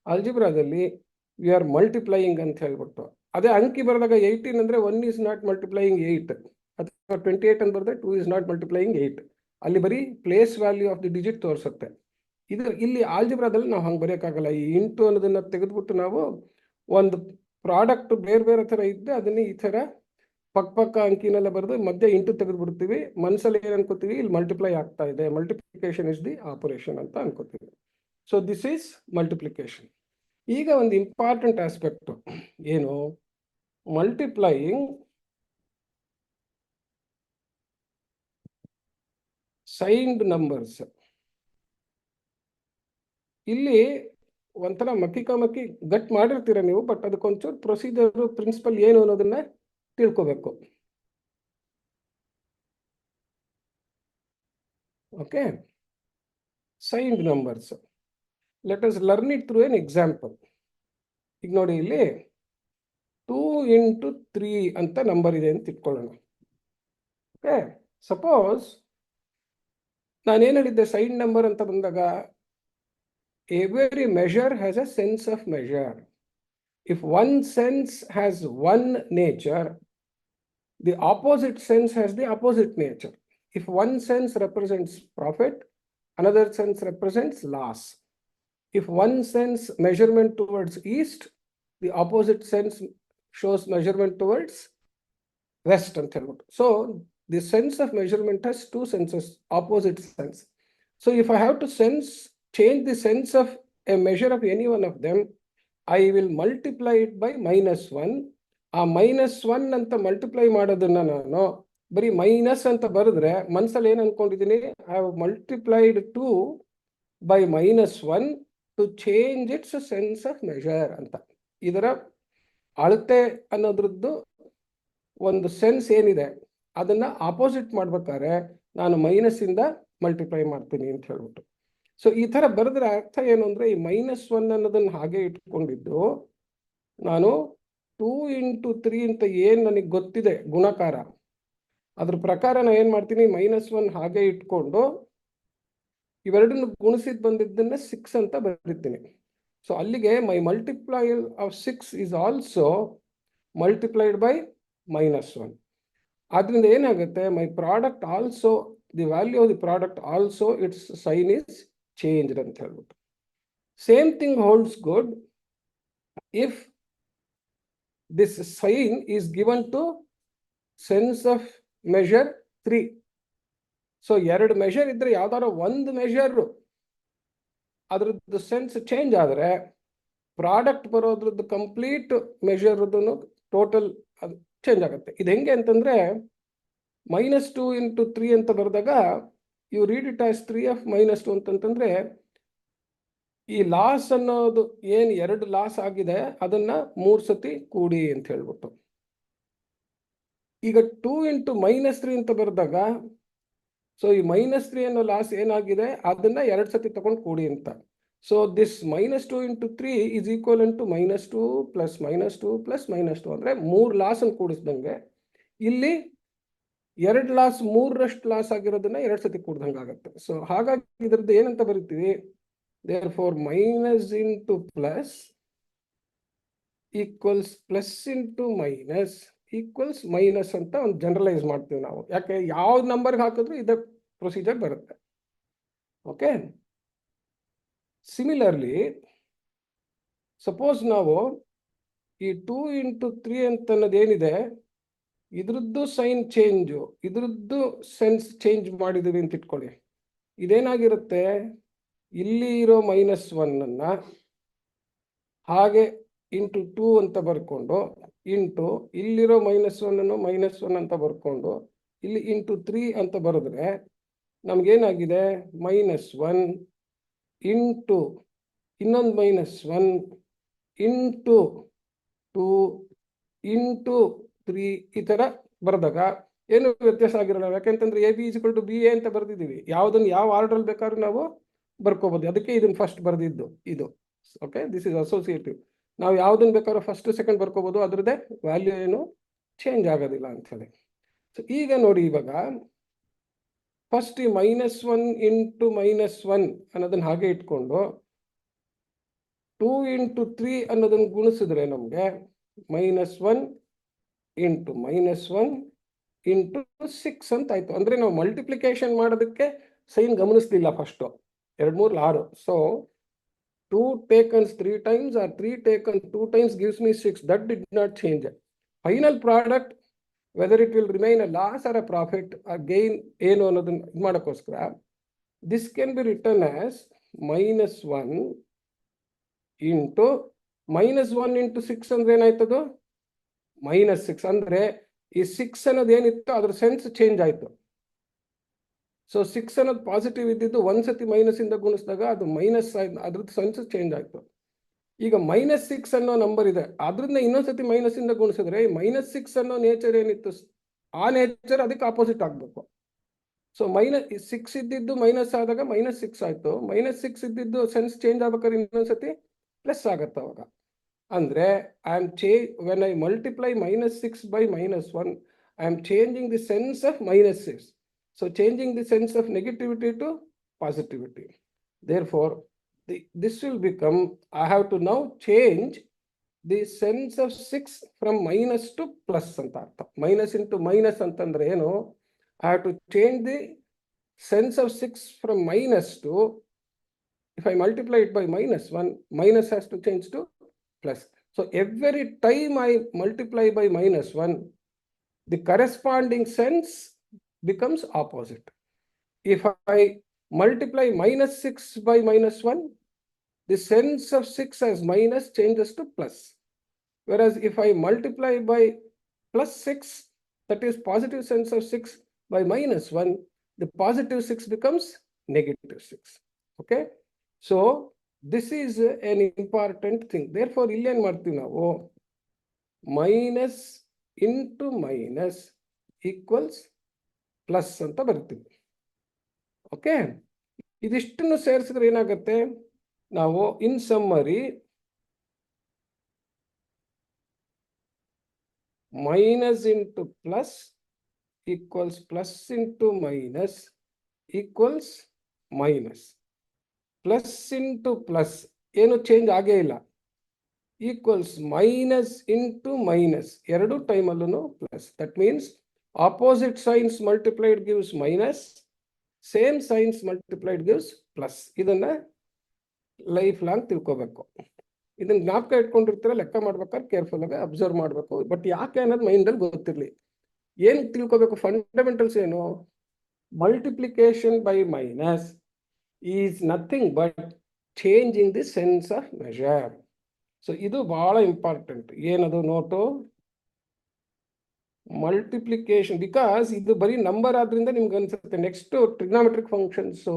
ಆಲ್ಜಿಬ್ರಾದಲ್ಲಿ ವಿ ಆರ್ ಮಲ್ಟಿಪ್ಲೈಯಿಂಗ್ ಅಂತ ಹೇಳ್ಬಿಟ್ಟು. ಅದೇ ಅಂಕಿ ಬರೆದಾಗ 18 ಅಂದ್ರೆ 1 is not multiplying 8, ಅಥವಾ 28 ಅಂತ ಬರೆದ್ರೆ 2 is not multiplying 8. ಅಲ್ಲಿ ಬರೀ place value of the digit ತೋರಿಸುತ್ತೆ. ಇಲ್ಲಿ ಆಲ್ಜಿಬ್ರಾದಲ್ಲಿ ನಾವು ಹಂಗೆ ಬರೆಯೋಕ್ಕಾಗಲ್ಲ. ಈ ಇಂಟು ಅನ್ನೋದನ್ನ ತೆಗೆದ್ಬಿಟ್ಟು ನಾವು ಒಂದು ಪ್ರಾಡಕ್ಟ್ ಬೇರೆ ಬೇರೆ ತರ ಇದ್ದೆ ಅದನ್ನ ಈ ತರ ಪಕ್ಕ ಅಂಕಿನೆಲ್ಲ ಬರೆದು ಮಧ್ಯೆ ಇಂಟು ತೆಗೆದ್ಬಿಡ್ತೀವಿ. ಮನಸ್ಸಲ್ಲಿ ಏನು ಅನ್ಕೋತೀವಿ? ಇಲ್ಲಿ ಮಲ್ಟಿಪ್ಲೈ ಆಗ್ತಾ ಇದೆ, ಮಲ್ಟಿಪ್ಲಿಕೇಶನ್ ಇಸ್ ದಿ ಆಪರೇಷನ್ ಅಂತ ಅನ್ಕೋತೀವಿ. So this is multiplication. ಈಗ ಒಂದು ಇಂಪಾರ್ಟೆಂಟ್ ಆಸ್ಪೆಕ್ಟ್ ಏನು? Multiplying signed numbers. ಇಲ್ಲಿ ಒಂಥರ ಮಕ್ಕಿ ಗಟ್ ಮಾಡಿರ್ತೀರ ನೀವು, ಬಟ್ ಅದಕ್ಕೊಂಚೂರು ಪ್ರೊಸೀಜರ್, ಪ್ರಿನ್ಸಿಪಲ್ ಏನು ಅನ್ನೋದನ್ನ ತಿಳ್ಕೋಬೇಕು. Okay, signed numbers. Let us learn it through an example. ಈಗ ನೋಡಿ ಇಲ್ಲಿ 2 ಇಂಟು 3 ಅಂತ ನಂಬರ್ ಇದೆ ಅಂತ ಇಟ್ಕೊಳ್ಳೋಣ. ಓಕೆ, ಸಪೋಸ್ ನಾನೇನು ಹೇಳಿದ್ದೆ, ಸೈಡ್ ನಂಬರ್ ಅಂತ ಬಂದಾಗ every measure has a sense of measure. If one sense has one nature, the opposite sense has the opposite nature. If one sense represents profit, another sense represents loss. If one sense measurement towards east, the opposite sense shows measurement towards west ಅಂತ ಹೇಳ್ಬಿಟ್ಟು. So the sense of measurement has two senses, opposite sense. So if I have to change the sense of a measure of any one of them, I will multiply it by -1. ಆ -1 ಅಂತ multiply ಮಾಡೋದನ್ನ ನಾನು ಬರೀ minus ಅಂತ ಬರೆದ್ರೆ ಮನಸ್ಸಲ್ಲಿ ಏನು ಅನ್ಕೊಂಡಿದ್ದೀನಿ, I have multiplied 2 by -1 to change its sense of measure ಅಂತ. ಇದರ ಅಳತೆ ಅನ್ನೋದ್ರದ್ದು ಒಂದು ಸೆನ್ಸ್ ಏನಿದೆ ಅದನ್ನ ಆಪೋಸಿಟ್ ಮಾಡ್ಬೇಕಾದ್ರೆ ನಾನು ಮೈನಸ್ಸಿಂದ ಮಲ್ಟಿಪ್ಲೈ ಮಾಡ್ತೀನಿ ಅಂತ ಹೇಳ್ಬಿಟ್ಟು. ಸೊ ಈ ಥರ ಬರೆದ್ರೆ ಅರ್ಥ ಏನು ಅಂದರೆ, ಈ -1 ಅನ್ನೋದನ್ನು ಹಾಗೆ ಇಟ್ಕೊಂಡಿದ್ದು ನಾನು 2 ಇಂಟು 3 ಅಂತ ಏನು ನನಗೆ ಗೊತ್ತಿದೆ ಗುಣಕಾರ, ಅದ್ರ ಪ್ರಕಾರ ನಾನು ಏನು ಮಾಡ್ತೀನಿ, -1 ಹಾಗೆ ಇಟ್ಕೊಂಡು ಇವೆರಡನ್ನು ಗುಣಿಸಿದ್ ಬಂದಿದ್ದನ್ನ 6 ಅಂತ ಬರೀತೀನಿ. ಸೊ ಅಲ್ಲಿಗೆ my multiply of 6 is also multiplied by -1. ಆದ್ರಿಂದ ಏನಾಗುತ್ತೆ, my product also, the value of the product also its sign is changed ಅಂತ ಹೇಳ್ಬಿಟ್ಟು. Same thing holds good if this sign is given to sense of measure 3. So 2 measure ಇದ್ರೆ ಯಾವ್ದಾರ ಒಂದು measure ಅದ್ರದ್ದು sense change ಆದರೆ product ಬರೋದ್ರದ್ದು complete ಮೆಷರ್ದು total ಅದು ಚೇಂಜ್ ಆಗುತ್ತೆ. ಇದು ಹೆಂಗೆ ಅಂತಂದ್ರೆ, -2 ಇಂಟು 3 ಅಂತ ಬರೆದಾಗ you read it as 3 of -2 ಅಂತಂತಂದ್ರೆ ಈ ಲಾಸ್ ಅನ್ನೋದು ಏನು 2 ಲಾಸ್ ಆಗಿದೆ ಅದನ್ನ 3 ಸತಿ ಕೂಡಿ ಅಂತ ಹೇಳ್ಬಿಟ್ಟು. ಈಗ 2 ಇಂಟು -3 ಅಂತ ಬರೆದಾಗ ಸೊ ಈ -3 ಅನ್ನೋ ಲಾಸ್ ಏನಾಗಿದೆ ಅದನ್ನ 2 ಸತಿ ತಗೊಂಡು ಕೂಡಿ ಅಂತ. So this -2 into 3 is equivalent to -2 plus -2 plus -2 ಅಂದ್ರೆ 3 ಲಾಸ್ ಅನ್ನು ಕೂಡಿಸ್ದಂಗೆ. ಇಲ್ಲಿ 2 ಲಾಸ್ 3ರಷ್ಟು ಲಾಸ್ ಆಗಿರೋದನ್ನ 2 ಸತಿ ಕೂಡ್ದಂಗೆ ಆಗುತ್ತೆ. ಸೊ ಹಾಗಾಗಿ ಇದ್ರದ್ದು ಏನಂತ ಬರೀತೀವಿ, therefore minus into plus equals plus into minus equals minus ಅಂತ ಒಂದು ಜನರಲೈಸ್ ಮಾಡ್ತೀವಿ ನಾವು. ಯಾಕೆ, ಯಾವ ನಂಬರ್ಗೆ ಹಾಕಿದ್ರು ಇದೇ ಪ್ರೊಸೀಜರ್ ಬರುತ್ತೆ. ಓಕೆ, ಸಿಮಿಲರ್ಲಿ ಸಪೋಸ್ ನಾವು ಈ 2 ಇಂಟು 3 ಅಂತ ಅನ್ನೋದೇನಿದೆ ಇದ್ರದ್ದು ಸೈನ್ ಚೇಂಜು, ಇದ್ರದ್ದು ಸೆನ್ಸ್ ಚೇಂಜ್ ಮಾಡಿದೀವಿ ಅಂತ ಇಟ್ಕೊಳ್ಳಿ. ಇದೇನಾಗಿರುತ್ತೆ, ಇಲ್ಲಿ ಇರೋ -1 ಅನ್ನ ಹಾಗೆ ಇಂಟು 2 ಅಂತ ಬರ್ಕೊಂಡು ಇಂಟು ಇಲ್ಲಿರೋ -1 ಅನ್ನು -1 ಅಂತ ಬರ್ಕೊಂಡು ಇಲ್ಲಿ ಇಂಟು 3 ಅಂತ ಬರೆದ್ರೆ ನಮ್ಗೇನಾಗಿದೆ, -1 ಇಂಟು ಇನ್ನೊಂದು -1 ಇಂಟು 2 ಇಂಟು 3 ಈ ಥರ ಬರೆದಾಗ ಏನು ವ್ಯತ್ಯಾಸ ಆಗಿರಲ್ಲ. ಯಾಕೆಂತಂದ್ರೆ AB = BA ಅಂತ ಬರೆದಿದ್ದೀವಿ. ಯಾವುದನ್ನು ಯಾವ ಆರ್ಡ್ರಲ್ಲಿ ಬೇಕಾದ್ರೂ ನಾವು ಬರ್ಕೋಬೋದು. ಅದಕ್ಕೆ ಇದನ್ನ ಫಸ್ಟ್ ಬರೆದಿದ್ದು ಇದು. Okay, this is associative. ನಾವು ಯಾವುದನ್ನು ಬೇಕಾದ್ರೂ ಫಸ್ಟ್ ಸೆಕೆಂಡ್ ಬರ್ಕೋಬೋದು, ಅದ್ರದ್ದೇ ವ್ಯಾಲ್ಯೂ ಏನು ಚೇಂಜ್ ಆಗೋದಿಲ್ಲ ಅಂತ ಹೇಳಿ. ಸೊ ಈಗ ನೋಡಿ, ಇವಾಗ ಫಸ್ಟ್ ಈ -1 ಇಂಟು -1 ಅನ್ನೋದನ್ನ ಹಾಗೆ ಇಟ್ಕೊಂಡು 2 ಇಂಟು 3 ಅನ್ನೋದನ್ನು ಗುಣಿಸಿದ್ರೆ ನಮಗೆ -1 ಇಂಟು -1 ಇಂಟು 6 ಅಂತ ಆಯ್ತು. ಅಂದ್ರೆ ನಾವು ಮಲ್ಟಿಪ್ಲಿಕೇಶನ್ ಮಾಡೋದಕ್ಕೆ sign ಗಮನಿಸ್ಲಿಲ್ಲ first. 2 3 6. So 2 taken 3 times or 3 taken 2 times gives me 6. That did not change. Final product, whether it will remain a loss or a profit or gain, ಏನು ಅನ್ನೋದನ್ನ ಇದು ಮಾಡೋಕ್ಕೋಸ್ಕರ this can be written as -1 into -1 into 6 ಅಂದ್ರೆ ಏನಾಯ್ತದು, -6. ಅಂದ್ರೆ ಈ 6 ಅನ್ನೋದು ಏನಿತ್ತು ಅದ್ರ ಸೆನ್ಸ್ ಚೇಂಜ್ ಆಯ್ತು. ಸೊ 6 ಅನ್ನೋದು ಪಾಸಿಟಿವ್ ಇದ್ದಿದ್ದು ಒಂದ್ಸತಿ ಮೈನಸ್ಸಿಂದ ಗುಣಿಸಿದಾಗ ಅದು ಮೈನಸ್ ಅದ್ರದ್ದು ಸೆನ್ಸ್ ಚೇಂಜ್ ಆಯ್ತು. ಈಗ -6 ಅನ್ನೋ ನಂಬರ್ ಇದೆ, ಅದ್ರಿಂದ ಇನ್ನೊಂದ್ಸತಿ ಮೈನಸ್ಸಿಂದ ಗುಣಿಸಿದ್ರೆ -6 ಅನ್ನೋ ನೇಚರ್ ಏನಿತ್ತು ಆ ನೇಚರ್ ಅದಕ್ಕೆ ಆಪೋಸಿಟ್ ಆಗಬೇಕು. ಸೊ -6 ಇದ್ದಿದ್ದು ಮೈನಸ್ ಆದಾಗ -6 ಆಯ್ತು, -6 ಇದ್ದಿದ್ದು ಸೆನ್ಸ್ ಚೇಂಜ್ ಆಗ್ಬೇಕಾದ್ರೆ ಇನ್ನೊಂದ್ಸತಿ ಪ್ಲಸ್ ಆಗತ್ತೆ ಅವಾಗ. ಅಂದರೆ when I multiply -6 by -1, I am changing the sense of -6. So changing the sense of negativity to positivity. Therefore, this will become, I have to now change the sense of 6 from minus to plus ಅಂತ ಅರ್ಥ. Minus into minus ಅಂತಂದ್ರೆ ಏನು? I have to change the sense of 6 from minus to, if I multiply it by -1, minus has to change to plus. So every time I multiply by -1, the corresponding sense becomes opposite. If I multiply -6 by -1, the sense of 6 as minus changes to plus. Whereas if I multiply by +6, that is positive sense of 6, by -1, the positive 6 becomes -6. Okay? So this is an important thing. Therefore, ಇಲ್ಲಿ ಏನು ಮಾಡ್ತೀವಿ ನಾವು? Minus into minus equals plus ಅಂತ ಬರ್ತೀವಿ. Okay, ಇದಿಷ್ಟನ್ನು ಸೇರಿಸಿದ್ರೆ ಏನಾಗುತ್ತೆ? ನಾವು in summary minus into plus equals plus into minus equals minus. Plus into plus ಏನು ಚೇಂಜ್ ಆಗೇ ಇಲ್ಲ, ಈಕ್ವಲ್ಸ್ ಮೈನಸ್ ಇಂಟು ಮೈನಸ್, ಎರಡು ಟೈಮಲ್ಲೂ plus. That means opposite signs multiplied gives minus, same signs multiplied gives plus. ಇದನ್ನ life long ತಿಳ್ಕೋಬೇಕು. ಇದನ್ನ ಜ್ಞಾಪಕ ಇಟ್ಕೊಂಡಿರ್ತೀರ, ಲೆಕ್ಕ ಮಾಡ್ಬೇಕಾದ್ರೆ ಕೇರ್ಫುಲ್ ಆಗಿ ಅಬ್ಸರ್ವ್ ಮಾಡಬೇಕು. ಬಟ್ ಯಾಕೆ ಅನ್ನೋದು ಮೈಂಡಲ್ಲಿ ಗೊತ್ತಿರಲಿ. ಏನು ತಿಳ್ಕೋಬೇಕು? ಫಂಡಮೆಂಟಲ್ಸ್ ಏನು? Multiplication by minus is nothing but changing the sense of measure. So ಇದು ಬಹಳ ಇಂಪಾರ್ಟೆಂಟ್. ಏನದು ನೋಟು? ಮಲ್ಟಿಪ್ಲಿಕೇಶನ್. ಬಿಕಾಸ್ ಇದು ಬರೀ ನಂಬರ್ ಆದ್ರಿಂದ ನಿಮ್ಗೆ ಅನ್ಸುತ್ತೆ. Next trigonometric functions,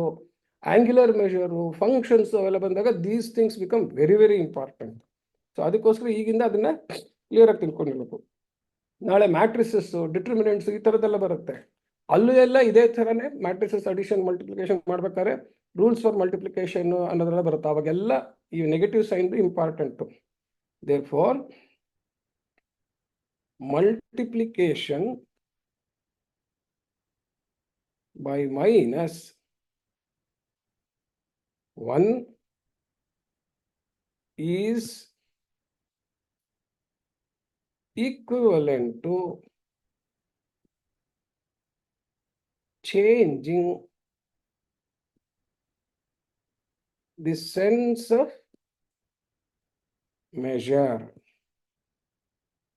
angular measure, functions ಅವೆಲ್ಲ ಬಂದಾಗ these things become very very important. So ಅದಕ್ಕೋಸ್ಕರ ಈಗಿಂದ ಅದನ್ನ ಕ್ಲಿಯರ್ ಆಗಿ ತಿಳ್ಕೊಂಡಿರ್ಬೇಕು. ನಾಳೆ ಮ್ಯಾಟ್ರಿಸಸ್, ಡಿಟರ್ಮಿನೆಂಟ್ಸ್ ಈ ಥರದ್ದೆಲ್ಲ ಬರುತ್ತೆ. ಅಲ್ಲೂ ಎಲ್ಲ ಇದೇ ಥರನೇ ಮ್ಯಾಟ್ರಿಸಸ್ ಅಡಿಷನ್ ಮಲ್ಟಿಪ್ಲಿಕೇಶನ್ ಮಾಡ್ಬೇಕಾದ್ರೆ ರೂಲ್ಸ್ ಫಾರ್ ಮಲ್ಟಿಪ್ಲಿಕೇಶನ್ ಅನ್ನೋದೆಲ್ಲ ಬರುತ್ತೆ. ಅವಾಗೆಲ್ಲ ಈ negative sign important. Therefore multiplication by minus 1 is equivalent to changing the sense of measure.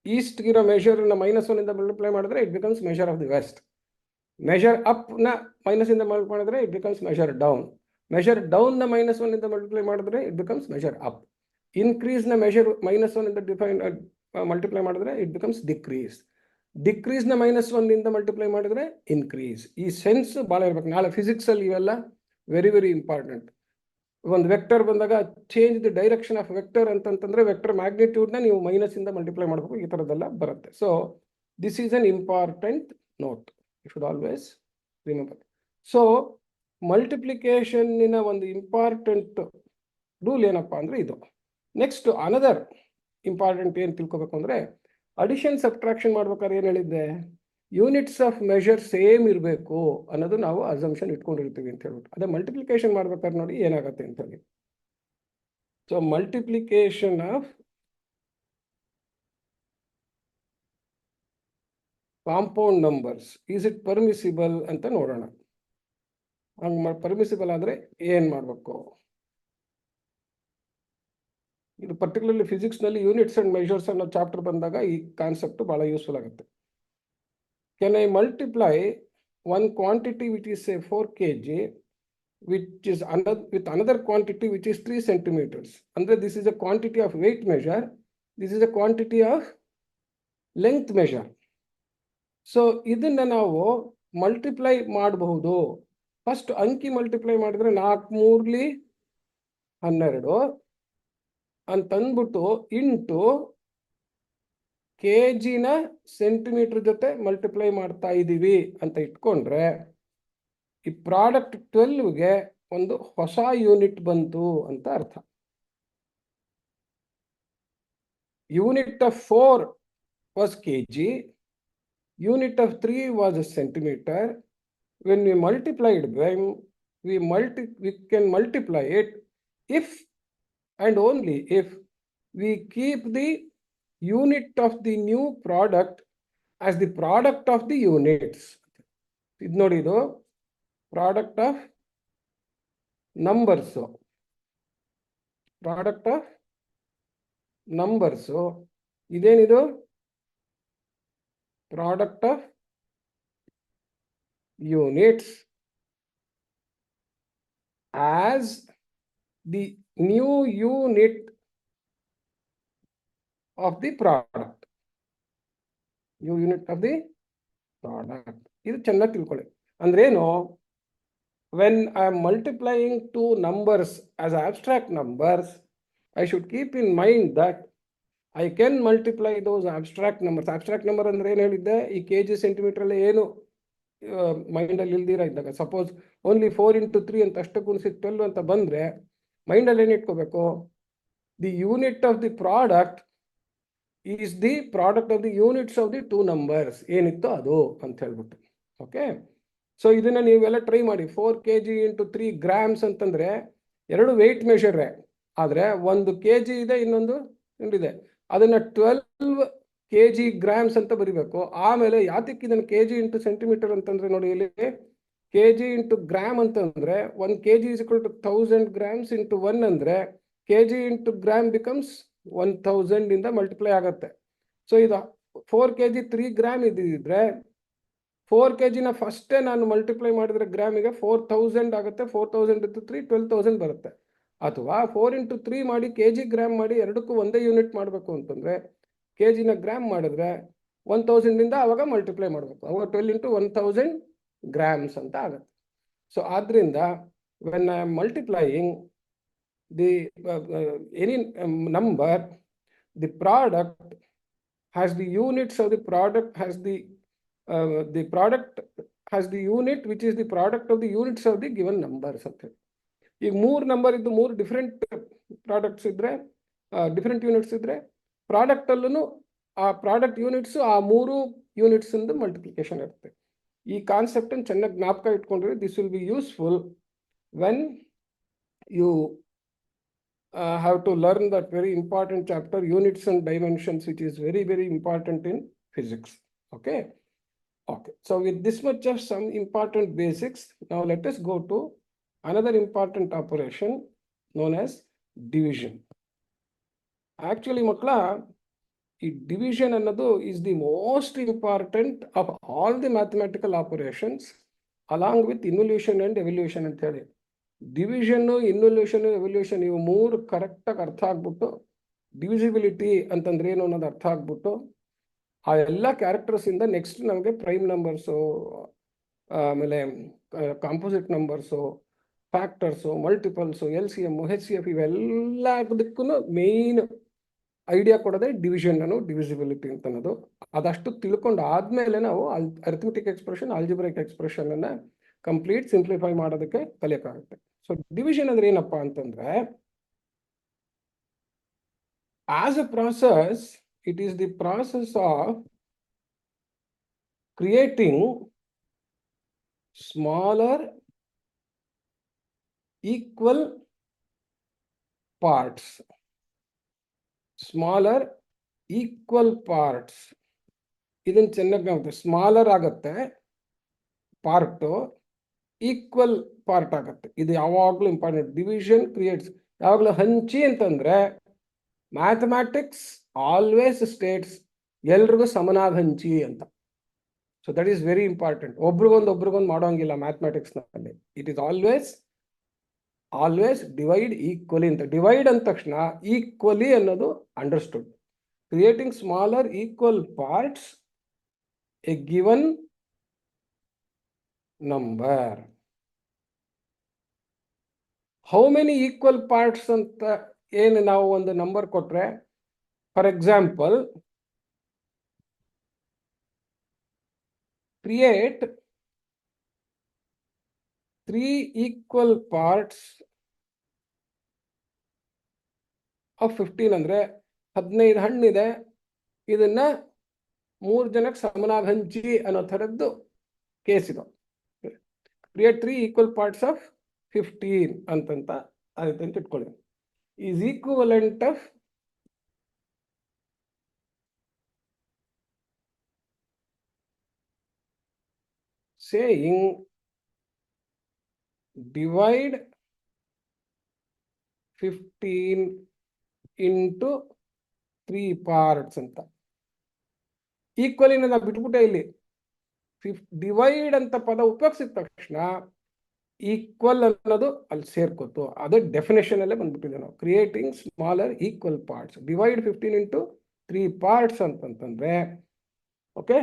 East ಇರೋ ಮೆಷರ್ -1 ಇಂದ ಮಲ್ಟಿಪ್ಲೈ ಮಾಡಿದ್ರೆ it becomes measure of the west. Measure up ನ -1 ಇಂದ ಮಲ್ಟಿಪ್ಲೈ ಮಾಡಿದ್ರೆ it becomes measure down. Measure down ನ -1 ಇಂದ multiply ಮಾಡಿದ್ರೆ it becomes measure up. Increase ನ ಮೆಷರ್ -1 ಇಂದ ಮಲ್ಟಿಪ್ಲೈ ಮಾಡಿದ್ರೆ ಇಟ್ ಬಿಕಮ್ಸ್ ಡಿಕ್ರೀಸ್. ಡಿಕ್ರೀಸ್ ನ -1 ಇಂದ ಮಲ್ಟಿಪ್ಲೈ ಮಾಡಿದ್ರೆ ಇನ್ಕ್ರೀಸ್. ಈ ಸೆನ್ಸ್ ಭಾಳ ಇರ್ಬೇಕು. ನಾಳೆ ಫಿಸಿಕ್ಸ್ ಅಲ್ಲಿ ಇವೆಲ್ಲ ವೆರಿ ವೆರಿ ಇಂಪಾರ್ಟೆಂಟ್. ಒಂದು ವೆಕ್ಟರ್ ಬಂದಾಗ change the direction of vector ಅಂತಂತಂದ್ರೆ ವೆಕ್ಟರ್ ಮ್ಯಾಗ್ನಿಟ್ಯೂಡ್ನ ನೀವು ಮೈನಸ್ ಇಂದ ಮಲ್ಟಿಪ್ಲೈ ಮಾಡಬೇಕು. ಈ ಥರದ್ದೆಲ್ಲ ಬರುತ್ತೆ. So this is an important note. You should always remember. So ಮಲ್ಟಿಪ್ಲಿಕೇಶನ್ನಿನ ಒಂದು ಇಂಪಾರ್ಟೆಂಟ್ ರೂಲ್ ಏನಪ್ಪ ಅಂದ್ರೆ ಇದು. ನೆಕ್ಸ್ಟ್ ಅನದರ್ ಇಂಪಾರ್ಟೆಂಟ್ ಏನು ತಿಳ್ಕೊಬೇಕು ಅಂದ್ರೆ, ಅಡಿಷನ್ ಸಬ್ಟ್ರಾಕ್ಷನ್ ಮಾಡ್ಬೇಕಾದ್ರೆ ಏನು ಹೇಳಿದ್ದೆ? ಯೂನಿಟ್ಸ್ ಆಫ್ ಮೆಷರ್ ಸೇಮ್ ಇರಬೇಕು ಅನ್ನೋದು ನಾವು ಅಸಂಪ್ಷನ್ ಇಟ್ಕೊಂಡಿರ್ತೀವಿ ಅಂತ ಹೇಳ್ಬಿಟ್ಟು. ಅದೇ ಮಲ್ಟಿಪ್ಲಿಕೇಶನ್ ಮಾಡ್ಬೇಕಾದ್ರೆ ನೋಡಿ ಏನಾಗುತ್ತೆ ಅಂತ ಹೇಳಿ. So multiplication of compound numbers, is it permissible ಅಂತ ನೋಡೋಣ. ಹಂಗೆ ಪರ್ಮಿಸಿಬಲ್ ಆದರೆ ಏನು ಮಾಡಬೇಕು? ಇದು ಪರ್ಟಿಕ್ಯುಲರ್ಲಿ ಫಿಸಿಕ್ಸ್ನಲ್ಲಿ ಯೂನಿಟ್ಸ್ ಅಂಡ್ ಮೆಷರ್ಸ್ ಅನ್ನೋ ಚಾಪ್ಟರ್ ಬಂದಾಗ ಈ ಕಾನ್ಸೆಪ್ಟ್ ಭಾಳ ಯೂಸ್ಫುಲ್ ಆಗುತ್ತೆ. Can I multiply one quantity which is say 4 kg which is with another quantity which is 3 centimeters? And this is a quantity of weight measure. This is a quantity of length measure. So ಇದನ್ನ ನಾವು multiply ಮಾಡಬಹುದು. First ಅಂಕಿ multiply ಮಾಡಿದ್ರೆ 4 3 12 ಅಂತಂದ್ಬಿಟ್ಟು into ಕೆಜಿನ centimetre ಜೊತೆ multiply ಮಾಡ್ತಾ ಇದ್ದೀವಿ ಅಂತ ಇಟ್ಕೊಂಡ್ರೆ ಈ ಪ್ರಾಡಕ್ಟ್ 12ಗೆ ಒಂದು ಹೊಸ ಯೂನಿಟ್ ಬಂತು ಅಂತ ಅರ್ಥ. unit of 4 was kg, unit of 3 was a centimeter. When we multiplied them, we can multiply it if and only if we keep the unit of the new product as the product of the units. ಇದು ನೋಡಿ, ಇದು product of numbers, product of numbers. ಇದೇನಿದು? Product of units as the new unit of the product. New unit of the product. ಇದು ಚೆನ್ನಾಗಿ ತಿಳ್ಕೊಳ್ಳಿ. ಅಂದ್ರೇನು? When I am multiplying two numbers as abstract numbers, I should keep in mind that I can multiply those abstract numbers. Abstract number ಅಂದ್ರೆ ಏನು ಹೇಳಿದ್ದೆ? ಈ kg centimeter ಅಲ್ಲಿ ಏನು ಮೈಂಡಲ್ಲಿ ಇಲ್ದಿರ ಇದ್ದಾಗ, ಸಪೋಸ್ ಓನ್ಲಿ 4 into 3 ಅಂತ ಅಷ್ಟು ಗುಣಿಸಿ 12 ಅಂತ ಬಂದ್ರೆ ಮೈಂಡಲ್ಲಿ ಏನು ಇಟ್ಕೋಬೇಕು? The unit of the product is the product of the units of the 2 numbers ಏನಿತ್ತು ಅದು ಅಂತ ಹೇಳ್ಬಿಟ್ಟು. ಓಕೆ, ಸೊ ಇದನ್ನ ನೀವೆಲ್ಲ ಟ್ರೈ ಮಾಡಿ. 4 kg into 3 grams ಅಂತಂದ್ರೆ ಎರಡು ವೆಯ್ಟ್ ಮೆಷರೇ, ಆದರೆ ಒಂದು kg ಇದೆ, ಇನ್ನೊಂದು ಇದೆ. ಅದನ್ನ 12 kg grams ಅಂತ ಬರಿಬೇಕು. ಆಮೇಲೆ ಯಾತಕ್ಕೆ ಇದನ್ನು kg into centimeter ಅಂತಂದ್ರೆ ನೋಡಿ, ಇಲ್ಲಿ kg into gram ಅಂತಂದ್ರೆ 1 kg is equal to 1000 grams into 1 ಅಂದ್ರೆ kg into gram becomes 1000 ಇಂದ ಮಲ್ಟಿಪ್ಲೈ ಆಗುತ್ತೆ. ಸೊ ಇದು 4 kg 3 gram ಇದ್ದಿದ್ರೆ 4 kg ನ ಫಸ್ಟೇ ನಾನು ಮಲ್ಟಿಪ್ಲೈ ಮಾಡಿದ್ರೆ ಗ್ರಾಮಿಗೆ 4000 ಆಗುತ್ತೆ. 4000 into 3 12,000 ಬರುತ್ತೆ. ಅಥವಾ 4 into 3 ಮಾಡಿ kg ಗ್ರಾಮ್ ಮಾಡಿ ಎರಡಕ್ಕೂ ಒಂದೇ ಯೂನಿಟ್ ಮಾಡಬೇಕು ಅಂತಂದ್ರೆ kg ನ ಗ್ರಾಮ್ ಮಾಡಿದ್ರೆ 1000 ಇಂದ ಅವಾಗ ಮಲ್ಟಿಪ್ಲೈ ಮಾಡಬೇಕು. ಅವಾಗ 12 into 1000 grams ಅಂತ ಆಗುತ್ತೆ. ಸೊ ಆದ್ರಿಂದ when I am multiplying the any number, the product has the units of the product, has the product has the unit which is the product of the units of the given numbers ಅಂತ ಹೇಳಿ. ಈಗ 3 number ಇದ್ದು 3 different products ಇದ್ರೆ, different units ಇದ್ರೆ, product ಅಲ್ಲೂ ಆ product units ಆ 3 units ಇಂದ ಮಲ್ಟಿಪ್ಲಿಕೇಶನ್ ಇರುತ್ತೆ. ಈ ಕಾನ್ಸೆಪ್ಟ್ ಅನ್ನು ಚೆನ್ನಾಗಿ ಜ್ಞಾಪಕ ಇಟ್ಕೊಂಡ್ರೆ this will be useful when you have to learn that very important chapter, units and dimensions, which is very, very important in physics. Okay. Okay. So with this much of some important basics, now let us go to another important operation known as division. Actually, makla, division annadu is the most important of all the mathematical operations, along with involution and evolution ಅಂತ ಹೇಳಿ. Division, ಇನ್ವಲ್ಯೂಷನ್, evolution ಇವು 3 ಕರೆಕ್ಟಾಗಿ ಅರ್ಥ ಆಗ್ಬಿಟ್ಟು, divisibility ಅಂತಂದ್ರೆ ಏನು ಅನ್ನೋದು ಅರ್ಥ ಆಗ್ಬಿಟ್ಟು, ಆ ಎಲ್ಲ ಕ್ಯಾರೆಕ್ಟರ್ಸ್ ಇಂದ ನೆಕ್ಸ್ಟ್ ನಮಗೆ ಪ್ರೈಮ್ ನಂಬರ್ಸು, ಆಮೇಲೆ composite numbers, factors, multiples, LCM, HCF ಇವೆಲ್ಲದಕ್ಕೂ ಮೇನ್ ಐಡಿಯಾ ಕೊಡೋದೇ ಡಿವಿಷನ್ ಅನ್ನು, ಡಿವಿಸಿಬಿಲಿಟಿ ಅಂತ ಅನ್ನೋದು. ಅದಷ್ಟು ತಿಳ್ಕೊಂಡು ಆದ್ಮೇಲೆ ನಾವು ಅರಿಥಮೆಟಿಕ್ ಎಕ್ಸ್ಪ್ರೆಷನ್, ಆಲ್ಜಿಬ್ರಿಕ್ ಎಕ್ಸ್ಪ್ರೆಷನ್ ಅನ್ನ ಕಂಪ್ಲೀಟ್ ಸಿಂಪ್ಲಿಫೈ ಮಾಡೋದಕ್ಕೆ ಕಲಿಯಕ್ಕಾಗುತ್ತೆ. ಸೊ ಡಿವಿಷನ್ ಅಂದ್ರೆ ಏನಪ್ಪ ಅಂತಂದ್ರೆ, as a process, it is the process of creating smaller equal parts. Smaller equal parts ಇದನ್ನ ಚೆನ್ನಾಗಿ ನಾವು, ಸ್ಮಾಲರ್ ಆಗುತ್ತೆ ಪಾರ್ಟು, ಈಕ್ವಲ್ ಪಾರ್ಟ್ ಆಗುತ್ತೆ. ಇದು ಯಾವಾಗಲೂ ಇಂಪಾರ್ಟೆಂಟ್. ಡಿವಿಷನ್ ಕ್ರಿಯೇಟ್ಸ್, ಯಾವಾಗಲೂ ಹಂಚಿ ಅಂತಂದ್ರೆ ಮ್ಯಾಥಮ್ಯಾಟಿಕ್ಸ್ ಆಲ್ವೇಸ್ ಸ್ಟೇಟ್ಸ್ ಎಲ್ರಿಗೂ ಸಮನಾಗಿ ಹಂಚಿ ಅಂತ. So that is very important. ಒಬ್ರಿಗೊಂದು ಮಾಡೋಂಗಿಲ್ಲ ಮ್ಯಾಥಮ್ಯಾಟಿಕ್ಸ್ ನಲ್ಲಿ. It is always divide equally ಅಂತ. ಡಿವೈಡ್ ಅಂದ ತಕ್ಷಣ ಈಕ್ವಲಿ ಅನ್ನೋದು understood. Creating smaller equal parts a given number. How many equal parts ಅಂತ ಏನು ನಾವು ಒಂದು ನಂಬರ್ ಕೊಟ್ರೆ, for example create 3 equal parts of 15 ಅಂದ್ರೆ 15 ಹಣ್ಣಿದೆ, ಇದನ್ನ 3 ಜನಕ್ಕೆ ಸಮನಾಗಿ ಹಂಚಿ ಅನ್ನೋ ಥರದ್ದು ಕೇಸ್ ಇದು. ಕ್ರಿಯೇಟ್ 3 ಈಕ್ವಲ್ ಪಾರ್ಟ್ಸ್ ಆಫ್ 15 ಅಂತ ಆಯ್ತು ಅಂತ ಇಟ್ಕೊಳ್ಳಿ. Is equivalent of saying divide 15 into 3 parts ಅಂತ. ಈಕ್ವಲಿನ ನಾವು ಬಿಟ್ಬಿಟ್ಟೆ ಇಲ್ಲಿ. ಡಿವೈಡ್ ಅಂತ ಪದ ಉಪಯೋಗಿಸಿದ ತಕ್ಷಣ ಈಕ್ವಲ್ ಅನ್ನೋದು ಅಲ್ಲಿ ಸೇರ್ಕೋತು. ಅದು ಡೆಫಿನೇಷನ್ ಅಲ್ಲೇ ಬಂದ್ಬಿಟ್ಟಿದೆ. ನಾವು creating smaller equal parts, divide 15 into 3 parts ಅಂತಂತಂದ್ರೆ okay,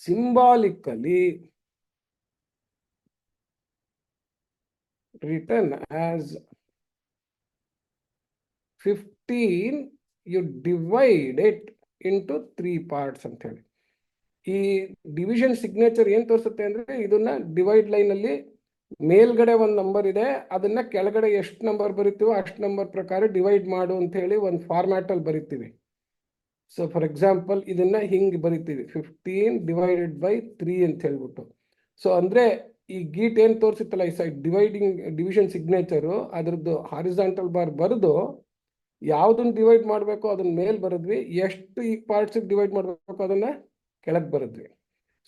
symbolically written as 15, you divide it into 3 parts ಅಂತ ಹೇಳಿ. ಈ ಡಿವಿಷನ್ ಸಿಗ್ನೇಚರ್ ಏನ್ ತೋರಿಸುತ್ತೆ ಅಂದ್ರೆ, ಇದನ್ನ ಡಿವೈಡ್ ಲೈನ್ ಅಲ್ಲಿ ಮೇಲ್ಗಡೆ ಒಂದು ನಂಬರ್ ಇದೆ, ಅದನ್ನ ಕೆಳಗಡೆ ಎಷ್ಟು ನಂಬರ್ ಬರೀತೀವೋ ಅಷ್ಟು ನಂಬರ್ ಪ್ರಕಾರ ಡಿವೈಡ್ ಮಾಡು ಅಂತ ಹೇಳಿ ಒಂದು ಫಾರ್ಮ್ಯಾಟ್ ಅಲ್ಲಿ ಬರೀತೀವಿ. ಸೊ ಫಾರ್ ಎಕ್ಸಾಂಪಲ್ ಇದನ್ನ ಹಿಂಗೆ ಬರಿತೀವಿ, 15 divided by 3 ಅಂತ ಹೇಳ್ಬಿಟ್ಟು. ಸೊ ಅಂದ್ರೆ ಈ ಗೀಟ್ ಏನ್ ತೋರಿಸುತ್ತಲ್ಲ ಈ ಸೈಡ್ ಡಿವಿಷನ್ ಸಿಗ್ನೇಚರು, ಅದ್ರದ್ದು ಹಾರಿಜಾಂಟಲ್ ಬಾರ್ ಬರೆದು ಯಾವ್ದನ್ನ ಡಿವೈಡ್ ಮಾಡಬೇಕು ಅದನ್ನ ಮೇಲ್ ಬರೆದ್ವಿ, ಎಷ್ಟು ಈ ಪಾರ್ಟ್ಸ್ ಡಿವೈಡ್ ಮಾಡಬೇಕು ಅದನ್ನ ಕೆಳಗೆ ಬರೆದ್ವಿ.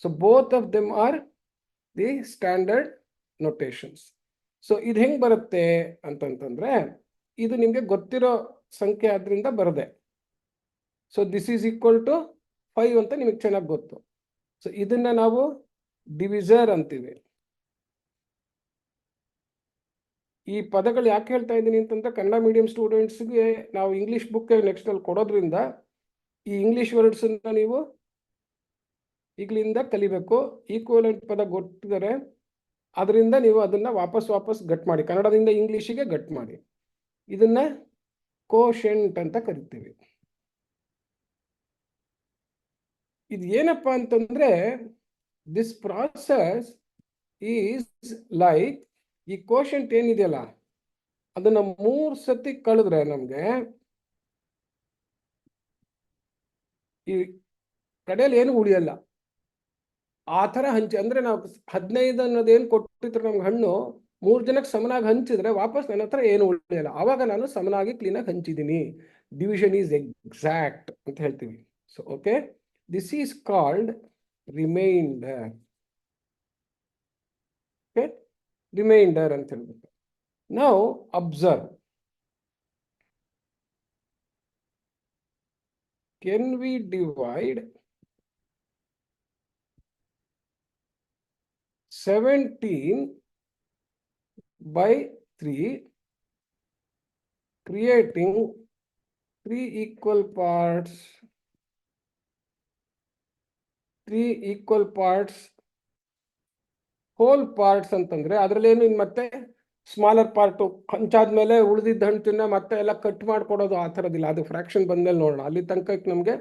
So both of them are the standard notations. So ಇದು ಹೆಂಗ್ ಬರುತ್ತೆ ಅಂತಂತಂದ್ರೆ, ಇದು ನಿಮ್ಗೆ ಗೊತ್ತಿರೋ ಸಂಖ್ಯೆ ಆದ್ರಿಂದ ಬರದೆ. So this is equal to 5 ಅಂತ ನಿಮಗೆ ಚೆನ್ನಾಗಿ ಗೊತ್ತು. ಸೊ ಇದನ್ನ ನಾವು ಡಿವಿಸರ್ ಅಂತೀವಿ. ಈ ಪದಗಳು ಯಾಕೆ ಹೇಳ್ತಾ ಇದ್ದೀನಿ ಅಂತಂದ್ರೆ, ಕನ್ನಡ ಮೀಡಿಯಂ ಸ್ಟೂಡೆಂಟ್ಸ್ಗೆ ನಾವು ಇಂಗ್ಲಿಷ್ ಬುಕ್ ನೆಕ್ಸ್ಟ್ ಅಲ್ಲಿ ಕೊಡೋದ್ರಿಂದ ಈ ಇಂಗ್ಲಿಷ್ ವರ್ಡ್ಸ್ ನೀವು ಈಗಲಿಂದ ಕಲಿಬೇಕು. ಈಕ್ವಲೆಂಟ್ ಪದ ಗೊತ್ತಿದ್ದಾರೆ, ಅದರಿಂದ ನೀವು ಅದನ್ನ ವಾಪಸ್ ಗಟ್ ಮಾಡಿ, ಕನ್ನಡದಿಂದ ಇಂಗ್ಲಿಷಿಗೆ ಗಟ್ ಮಾಡಿ. ಇದನ್ನ ಕೋಶೆಂಟ್ ಅಂತ ಕರಿತೀವಿ. ಇದು ಏನಪ್ಪ ಅಂತಂದ್ರೆ, ದಿಸ್ ಪ್ರಾಸೆಸ್ ಈಸ್ ಲೈಕ್, ಈ ಕೋಶೆಂಟ್ ಏನಿದೆಯಲ್ಲ ಅದನ್ನ 3 ಸತಿ ಕಳೆದ್ರೆ ನಮ್ಗೆ ಈ ಕಡೆಯಲ್ಲಿ ಏನು ಉಳಿಯಲ್ಲ. ಆ ಥರ ಹಂಚಿ ಅಂದ್ರೆ, ನಾವು 15 ಅನ್ನೋದೇನು ಕೊಟ್ಟಿದ್ರು ನಮ್ಗೆ ಹಣ್ಣು 3 ಜನಕ್ಕೆ ಸಮನಾಗಿ ಹಂಚಿದ್ರೆ ವಾಪಸ್ ನನ್ನ ಹತ್ರ ಏನು ಉಳಿಯಲ್ಲ. ಆವಾಗ ನಾನು ಸಮನಾಗಿ ಕ್ಲೀನಾಗಿ ಹಂಚಿದ್ದೀನಿ. ಡಿವಿಷನ್ ಈಸ್ ಎಕ್ಸಾಕ್ಟ್ ಅಂತ ಹೇಳ್ತೀವಿ. So okay, this is called reminder. Okay, reminder ಅಂತ ಹೇಳ್ಬಿಟ್ಟು. ನಾವು observe, can we divide 17 by 3, creating 3 equal parts, 3 equal parts whole parts ಅಂತಂದ್ರೆ ಅದರಲ್ಲೇನು ಮತ್ತೆ ಸ್ಮಾಲರ್ ಪಾರ್ಟು ಹಂಚಾದ್ಮೇಲೆ ಉಳಿದಿದ್ದ ಹಂಚನ್ನ ಮತ್ತೆ ಎಲ್ಲ ಕಟ್ ಮಾಡ್ಕೊಡೋದು ಆ ಥರದಿಲ್ಲ. ಅದು ಫ್ರಾಕ್ಷನ್ ಬಂದ್ಮೇಲೆ ನೋಡೋಣ. ಅಲ್ಲಿ ತನಕ ನಮಗೆ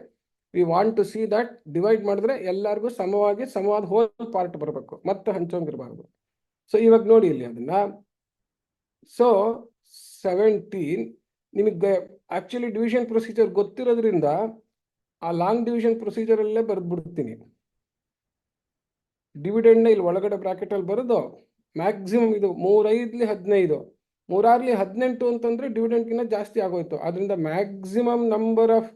we want to see that divide ಮಾಡಿದ್ರೆ ಎಲ್ಲರಿಗೂ ಸಮವಾದ ಹೋಲ್ ಪಾರ್ಟ್ ಬರಬೇಕು, ಮತ್ತೆ ಹಂಚೋಂಗಿರಬಾರ್ದು. ಸೊ ಇವಾಗ ನೋಡಿ ಇಲ್ಲಿ ಅದನ್ನ. ಸೊ 17 ನಿಮಗೆ ಆಕ್ಚುಲಿ ಡಿವಿಷನ್ ಪ್ರೊಸೀಜರ್ ಗೊತ್ತಿರೋದ್ರಿಂದ ಆ ಲಾಂಗ್ ಡಿವಿಷನ್ ಪ್ರೊಸೀಜರ್ ಅಲ್ಲೇ ಬರೆದ್ಬಿಡ್ತೀನಿ. ಡಿವಿಡೆಂಡ್ನ ಇಲ್ಲಿ ಒಳಗಡೆ ಬ್ರಾಕೆಟ್ ಅಲ್ಲಿ ಬರೋದು ಮ್ಯಾಕ್ಸಿಮಮ್ ಇದು 3×5 15, 3×6 18 ಅಂತಂದ್ರೆ ಡಿವಿಡೆಂಡ್ಗಿಂತ ಜಾಸ್ತಿ ಆಗೋಯ್ತು. ಅದರಿಂದ maximum number of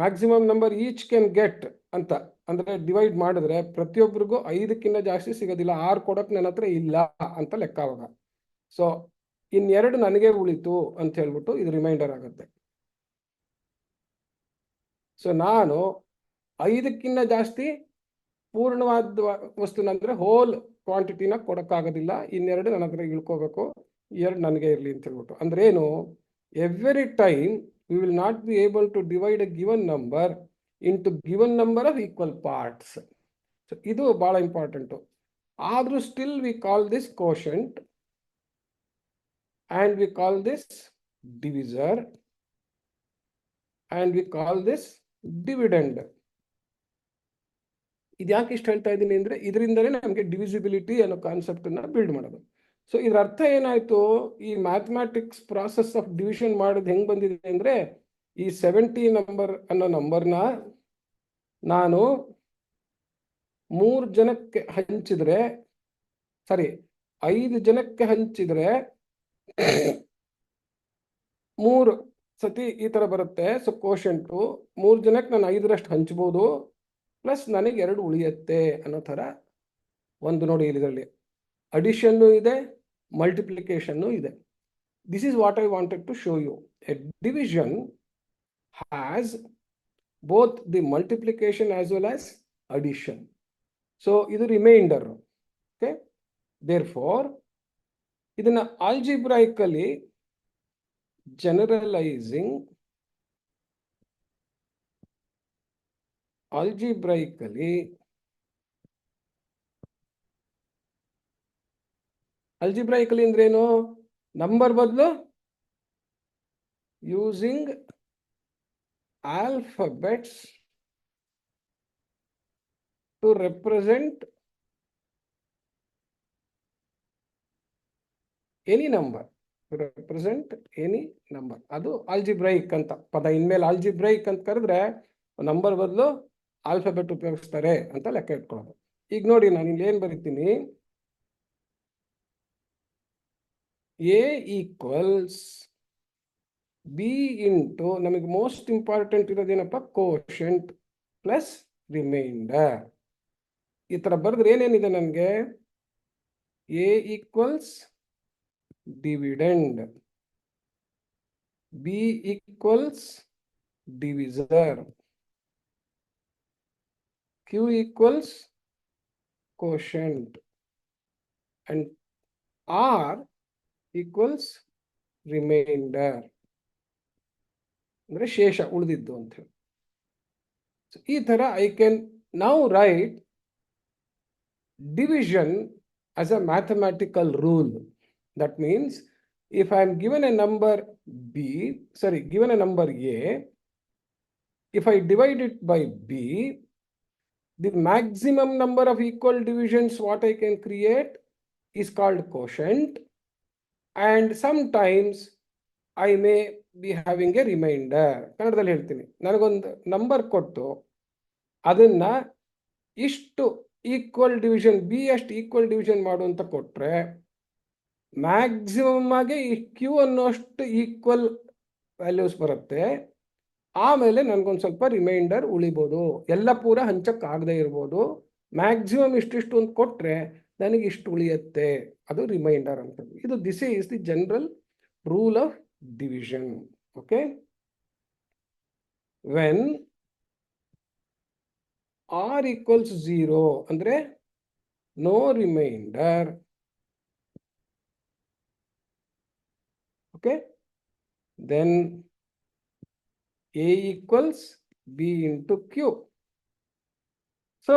maximum number each can get ಅಂತ ಅಂದ್ರೆ ಡಿವೈಡ್ ಮಾಡಿದ್ರೆ ಪ್ರತಿಯೊಬ್ಬರಿಗೂ 5ಕ್ಕಿಂತ ಜಾಸ್ತಿ ಸಿಗೋದಿಲ್ಲ. 6 ಕೊಡೋಕೆ ನನ್ನ ಹತ್ರ ಇಲ್ಲ ಅಂತ ಲೆಕ್ಕ ಅವಾಗ. ಸೊ ಇನ್ನೆರಡು ನನಗೆ ಉಳಿತು ಅಂತ ಹೇಳ್ಬಿಟ್ಟು ಇದು ರಿಮೈಂಡರ್ ಆಗುತ್ತೆ. ಸೊ ನಾನು 5ಕ್ಕಿಂತ ಜಾಸ್ತಿ ಪೂರ್ಣವಾದ ವಸ್ತುನ ಅಂದ್ರೆ ಹೋಲ್ ಕ್ವಾಂಟಿಟಿನ ಕೊಡೋಕ್ಕಾಗೋದಿಲ್ಲ. ಇನ್ನೆರಡು ನನ್ನ ಹತ್ರ ಇಳ್ಕೋಬೇಕು, 2 ನನಗೆ ಇರಲಿ ಅಂತ ಹೇಳ್ಬಿಟ್ಟು. ಅಂದ್ರೆ ಏನು, every time we will not be able to divide a given number into given number of equal parts. So ಇದು ಬಹಳ ಇಂಪಾರ್ಟೆಂಟ್. ಆದ್ರೂ still we call this quotient and we call this divisor and we call this dividend. ಇದು ಯಾಕೆ ಇಷ್ಟು ಹೇಳ್ತಾ ಇದ್ದೀನಿ ಅಂದ್ರೆ, ಇದರಿಂದಲೇ ನಮಗೆ ಡಿವಿಸಿಬಿಲಿಟಿ ಅನ್ನೋ ಕಾನ್ಸೆಪ್ಟ್ ಅನ್ನ ಬಿಲ್ಡ್ ಮಾಡೋದು. ಸೊ ಇದರ ಅರ್ಥ ಏನಾಯ್ತು, ಈ ಮ್ಯಾಥಮ್ಯಾಟಿಕ್ಸ್ ಪ್ರಾಸೆಸ್ ಆಫ್ ಡಿವಿಷನ್ ಮಾಡೋದು ಹೆಂಗ್ ಬಂದಿದೆ ಅಂದ್ರೆ, ಈ 70 ನಂಬರ್ ಅನ್ನೋ ನಂಬರ್ನ ನಾನು 3 ಜನಕ್ಕೆ ಹಂಚಿದ್ರೆ, ಸಾರಿ 5 ಜನಕ್ಕೆ ಹಂಚಿದ್ರೆ 3 ಸತಿ ಈ ತರ ಬರುತ್ತೆ. ಸೊ ಕೋಶಂಟು 3 ಜನಕ್ಕೆ ನಾನು 5ರಷ್ಟು ಹಂಚ್ಬೋದು, ಪ್ಲಸ್ ನನಗೆ 2 ಉಳಿಯುತ್ತೆ ಅನ್ನೋ ತರ ಒಂದು ನೋಡಿ. ಇದರಲ್ಲಿ ಅಡಿಷನ್ನು ಇದೆ, ಮಲ್ಟಿಪ್ಲಿಕೇಶನ್ನು ಇದೆ. This is what I wanted to show you. A division has both the multiplication as well as addition. So ಇದು ರಿಮೈಂಡರ್. ಓಕೆ, ದೇರ್ ಫಾರ್ ಇದನ್ನ ಆಲ್ಜಿಬ್ರಾಯಿಕಲಿ ಜನರಲೈಸಿಂಗ್, ಆಲ್ಜಿಬ್ರಾಯಿಕಲಿ ಅಂದ್ರೇನು? ನಂಬರ್ ಬದಲು using alphabets to represent any number, represent any number. ಅದು algebraic ಅಂತ ಪದ. ಇನ್ಮೇಲೆ algebraic ಅಂತ ಕರೆದ್ರೆ ನಂಬರ್ ಬದಲು ಆಲ್ಫಾಬೆಟ್ ಉಪಯೋಗಿಸ್ತಾರೆ ಅಂತ ಲೆಕ್ಕ ಇಟ್ಕೊಳ್ಳೋದು. ಈಗ ನೋಡಿ, ನಾನು ಇಲ್ಲಿ ಏನ್ ಬರೀತೀನಿ, ಎ ಈಕ್ವಲ್ಸ್ ಬಿ ಇಂಟು, ನಮಗೆ ಮೋಸ್ಟ್ ಇಂಪಾರ್ಟೆಂಟ್ ಇರೋದೇನಪ್ಪ, ಕೋಶಂಟ್ ಪ್ಲಸ್ ರಿಮೈಂಡರ್. ಈ ತರ ಬರೆದ್ರೆ ಏನೇನಿದೆ ನನಗೆ, A equals dividend, B equals divisor, Q equals quotient, and R equals remainder. ಅಂದ್ರೆ ಶೇಷ, ಉಳಿದಿದ್ದು ಅಂತ ಹೇಳಿ. ಈ ತರ I can now right division as a mathematical rule. That means if I am given a number given a number A, if I divide it by B, the maximum number of equal divisions what I can create is called quotient, and sometimes I may be having a remainder. ಕನ್ನಡದಲ್ಲಿ ಹೇಳ್ತೀನಿ, ನನಗೊಂದು number ಕೊಟ್ಟು ಅದನ್ನ ಇಷ್ಟು equal division, B ಅಷ್ಟು equal division ಮಾಡು ಅಂತ ಕೊಟ್ರೆ, ಮ್ಯಾಕ್ಸಿಮಮ್ ಆಗಿ ಈ ಕ್ಯೂ ಅನ್ನೋಷ್ಟು ಈಕ್ವಲ್ ವ್ಯಾಲ್ಯೂಸ್ ಬರುತ್ತೆ. ಆಮೇಲೆ ನನಗೊಂದು ಸ್ವಲ್ಪ ರಿಮೈಂಡರ್ ಉಳಿಬೋದು, ಎಲ್ಲ ಪೂರ ಹಂಚಕ್ ಆಗದೆ ಇರ್ಬೋದು. ಮ್ಯಾಕ್ಸಿಮಮ್ ಇಷ್ಟಿಷ್ಟು ಅಂತ ಕೊಟ್ರೆ ನನಗೆ ಇಷ್ಟು ಉಳಿಯುತ್ತೆ, ಅದು ರಿಮೈಂಡರ್ ಅಂತ. ಇದು this is the general rule of division. Okay, when R equals 0 ಅಂದ್ರೆ no reminder. Okay, then A equals B into Q. So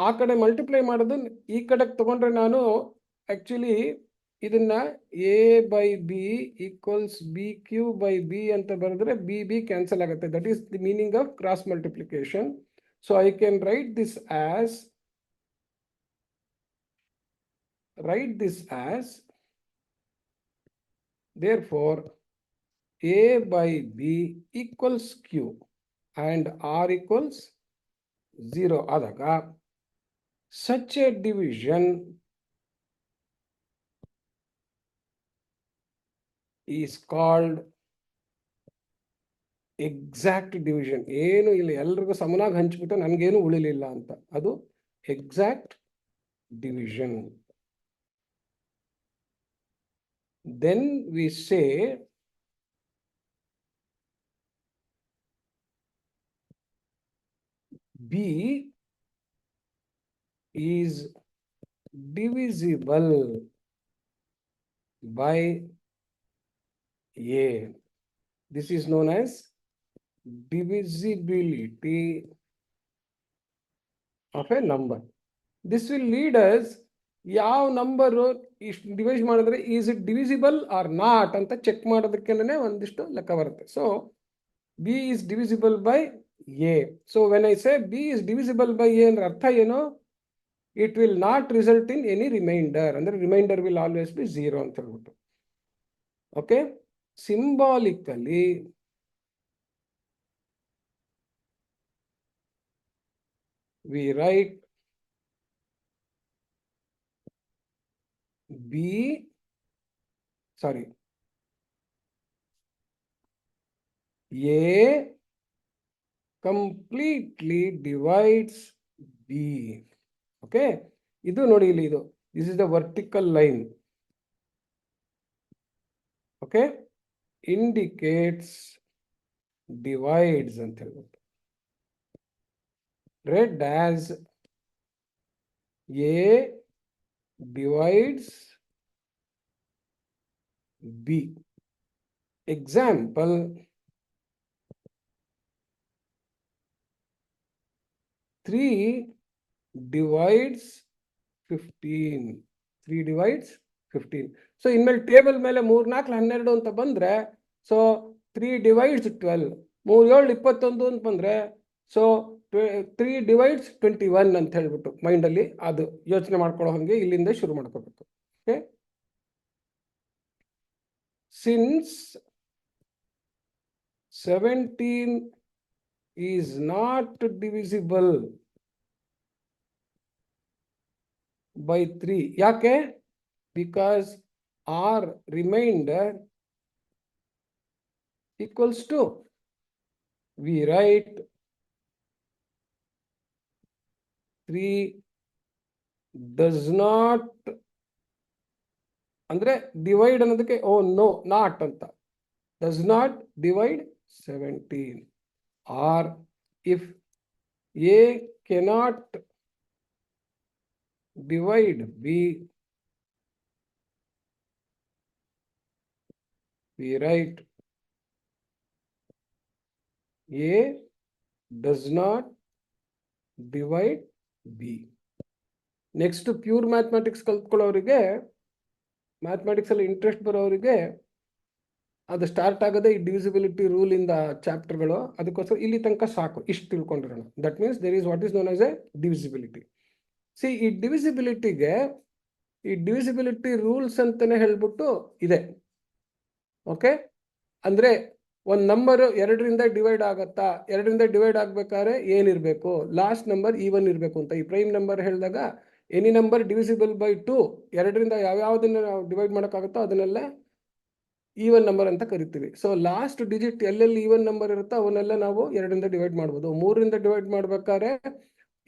ಆ ಕಡೆ ಮಲ್ಟಿಪ್ಲೈ ಮಾಡೋದು ಈ ಕಡೆ ತಗೊಂಡ್ರೆ, ನಾನು ಆಕ್ಚುಲಿ ಇದನ್ನ A by B equals BQ by B ಅಂತ ಬರೆದ್ರೆ B ಕ್ಯಾನ್ಸಲ್ ಆಗುತ್ತೆ. That is the meaning of cross multiplication. So I can write this as therefore A by B equals Q and R equals 0 ಆದಾಗ such a division is called exact division. ಏನು ಇಲ್ಲ, ಎಲ್ರಿಗೂ ಸಮನಾಗಿ ಹಂಚ್ಬಿಟ್ಟು ನನಗೇನು ಉಳಿಲಿಲ್ಲ ಅಂತ, ಅದು exact division. Then we say B is divisible by A. This is known as divisibility of a number. This will lead us ಯಾವ number ಇಷ್ಟು ಡಿವೈಸ್ ಮಾಡಿದ್ರೆ is it divisible or not ಅಂತ ಚೆಕ್ ಮಾಡೋದಕ್ಕೇನೆ ಒಂದಿಷ್ಟು ಲೆಕ್ಕ ಬರುತ್ತೆ. So B is divisible by A. So when I say B is divisible by A ಅಂದ್ರೆ ಅರ್ಥ ಏನು, it will not result in any reminder, ಅಂದ್ರೆ ರಿಮೈಂಡರ್ ವಿಲ್ ಆಲ್ವೇಸ್ ಬಿ 0 ಅಂತ ಹೇಳ್ಬಿಟ್ಟು. Okay, symbolically we write A completely divides B. Okay, ಇದು ನೋಡಿ ಇಲ್ಲಿ, ಇದು this is the vertical line. Okay, indicates divides ಅಂತ ಹೇಳ್ಬಿಟ್ಟು. Red as A divides B. Example, 3 divides 15. 3 divides 15. So ಇನ್ಮೇಲೆ ಟೇಬಲ್ ಮೇಲೆ 3 4 12 ಅಂತ ಬಂದ್ರೆ, ಸೊ 3 divides 12, 3 7 21 ಅಂತ ಬಂದ್ರೆ, ಸೊ 3 divides 21 ಅಂತ ಹೇಳ್ಬಿಟ್ಟು ಮೈಂಡಲ್ಲಿ ಅದು ಯೋಚನೆ ಮಾಡ್ಕೊಳ್ಳೋ ಹಂಗೆ ಇಲ್ಲಿಂದ ಶುರು ಮಾಡ್ಕೋಬೇಕು. Okay, since 17 is not divisible by 3. ಯಾಕೆ? Because our remainder equals to, we write 3 does not, ಅಂದ್ರೆ ಡಿವೈಡ್ ಅನ್ನೋದಕ್ಕೆ ಓ ನೋ ನಾಟ್ ಅಂತ, does not divide 17. Or if A cannot divide B, we write A does not divide B. Next pure mathematics ಕಲ್ತ್ಕೊಳ್ಳೋರಿಗೆ, mathematics ಅಲ್ಲಿ interest ಬರೋರಿಗೆ ಅದು start ಆಗೋದೇ ಈ divisibility rule ಇಂದ ಚಾಪ್ಟರ್ಗಳು. ಅದಕ್ಕೋಸ್ಕರ ಇಲ್ಲಿ ತನಕ ಸಾಕು, ಇಷ್ಟು ತಿಳ್ಕೊಂಡಿರೋಣ. That means there is what is known as a divisibility. C, ಈ ಡಿವಿಸಿಬಿಲಿಟಿಗೆ ಈ ಡಿವಿಸಿಬಿಲಿಟಿ ರೂಲ್ಸ್ ಅಂತಾನೆ ಹೇಳ್ಬಿಟ್ಟು ಇದೆ. ಓಕೆ, ಅಂದ್ರೆ ಒಂದು ನಂಬರ್ 2ರಿಂದ ಡಿವೈಡ್ ಆಗತ್ತಾ, 2ರಿಂದ ಡಿವೈಡ್ ಆಗ್ಬೇಕಾದ್ರೆ ಏನಿರಬೇಕು, ಲಾಸ್ಟ್ ನಂಬರ್ ಈವನ್ ಇರಬೇಕು ಅಂತ. ಈ ಪ್ರೈಮ್ ನಂಬರ್ ಹೇಳಿದಾಗ ಎನಿ ನಂಬರ್ ಡಿವಿಸಿಬಲ್ ಬೈ 2, 2ರಿಂದ ಯಾವ್ಯಾವುದನ್ನ ನಾವು ಡಿವೈಡ್ ಮಾಡೋಕ್ಕಾಗುತ್ತೋ ಅದನ್ನೆಲ್ಲ ಈವನ್ ನಂಬರ್ ಅಂತ ಕರಿತೀವಿ. ಸೊ ಲಾಸ್ಟ್ ಡಿಜಿಟ್ ಎಲ್ಲೆಲ್ಲಿ ಈವನ್ ನಂಬರ್ ಇರುತ್ತೋ ಅವನ್ನೆಲ್ಲ ನಾವು 2ರಿಂದ ಡಿವೈಡ್ ಮಾಡ್ಬೋದು. 3ರಿಂದ ಡಿವೈಡ್ ಮಾಡ್ಬೇಕಾದ್ರೆ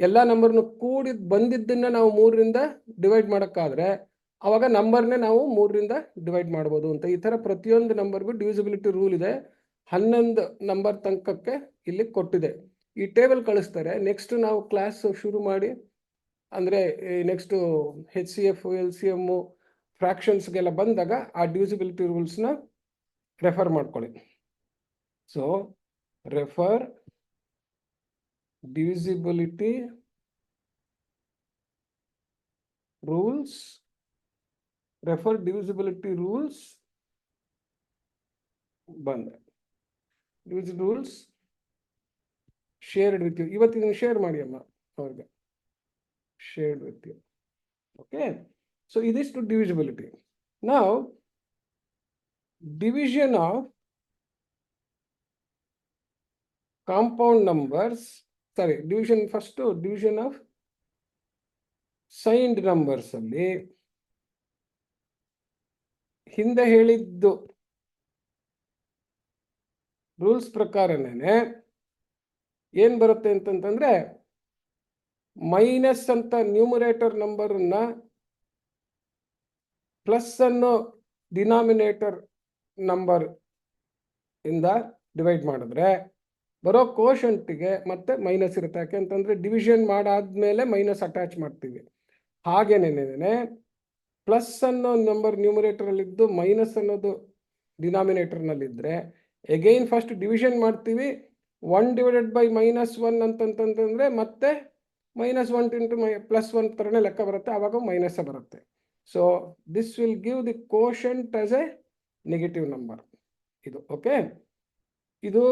ಎಲ್ಲಾ ನಂಬರ್ನು ಕೂಡಿ ಬಂದಿದ್ದನ್ನ ನಾವು 3ರಿಂದ ಡಿವೈಡ್ ಮಾಡೋಕ್ಕಾದ್ರೆ ಅವಾಗ ನಂಬರ್ನೇ ನಾವು 3ರಿಂದ ಡಿವೈಡ್ ಮಾಡ್ಬೋದು ಅಂತ. ಈ ತರ ಪ್ರತಿಯೊಂದು ನಂಬರ್ಗೂ ಡಿವಿಸಿಬಿಲಿಟಿ ರೂಲ್ ಇದೆ. 11 ನಂಬರ್ ತನಕಕ್ಕೆ ಇಲ್ಲಿ ಕೊಟ್ಟಿದೆ. ಈ ಟೇಬಲ್ ಕಳಿಸ್ತಾರೆ. ನೆಕ್ಸ್ಟ್ ನಾವು ಕ್ಲಾಸ್ ಶುರು ಮಾಡಿ, ಅಂದ್ರೆ ನೆಕ್ಸ್ಟ್ HCF, LCM, ಫ್ರಾಕ್ಷನ್ಸ್ಗೆಲ್ಲ ಬಂದಾಗ ಆ ಡಿವಿಸಿಬಿಲಿಟಿ ರೂಲ್ಸ್ನ ರೆಫರ್ ಮಾಡ್ಕೊಳ್ಳಿ. So refer divisibility rules, refer divisibility rules ಬಂದ divisibility rules shared with you. ಇವತ್ತಿನ ಶೇರ್ ಮಾಡಿ ಅಮ್ಮ ಅವ್ರಿಗೆ, shared with you. Okay, so it is to divisibility. Now division of compound numbers, sorry, division first, division of signed numbers ಅಲ್ಲಿ ಹಿಂದೆ ಹೇಳಿದ್ದು rules ಪ್ರಕಾರನೇ ಏನ್ ಬರುತ್ತೆ ಅಂತಂದ್ರೆ, ಮೈನಸ್ ಅಂತ ನ್ಯೂಮರೇಟರ್ ನಂಬರ್ ಅನ್ನ ಪ್ಲಸ್ ಅನ್ನು ಡಿನಾಮಿನೇಟರ್ ನಂಬರ್ ಇಂದ ಡಿವೈಡ್ ಮಾಡಿದ್ರೆ ಬರೋ ಕೋಶಂಟ್ಗೆ ಮತ್ತೆ ಮೈನಸ್ ಇರುತ್ತೆ. ಯಾಕೆ ಅಂತಂದ್ರೆ ಡಿವಿಷನ್ ಮಾಡಾದ್ಮೇಲೆ ಮೈನಸ್ ಅಟ್ಯಾಚ್ ಮಾಡ್ತೀವಿ. ಹಾಗೇನೇನೆ ಪ್ಲಸ್ ಅನ್ನೋ ನಂಬರ್ ನ್ಯೂಮರೇಟರ್ ಅಲ್ಲಿ ಇದ್ದು ಮೈನಸ್ ಅನ್ನೋದು ಡಿನಾಮಿನೇಟರ್ ನಲ್ಲಿ ಇದ್ರೆ ಅಗೈನ್ ಫಸ್ಟ್ ಡಿವಿಷನ್ ಮಾಡ್ತೀವಿ. 1 ಡಿವೈಡೆಡ್ ಬೈ -1 ಅಂತಂತಂದ್ರೆ ಮತ್ತೆ -1 ಇಂಟು +1 ತರನೇ ಲೆಕ್ಕ ಬರುತ್ತೆ, ಆವಾಗ ಮೈನಸ್ ಬರುತ್ತೆ. So this will give the quotient as a negative number. ಇದು ಓಕೆ, ಇದು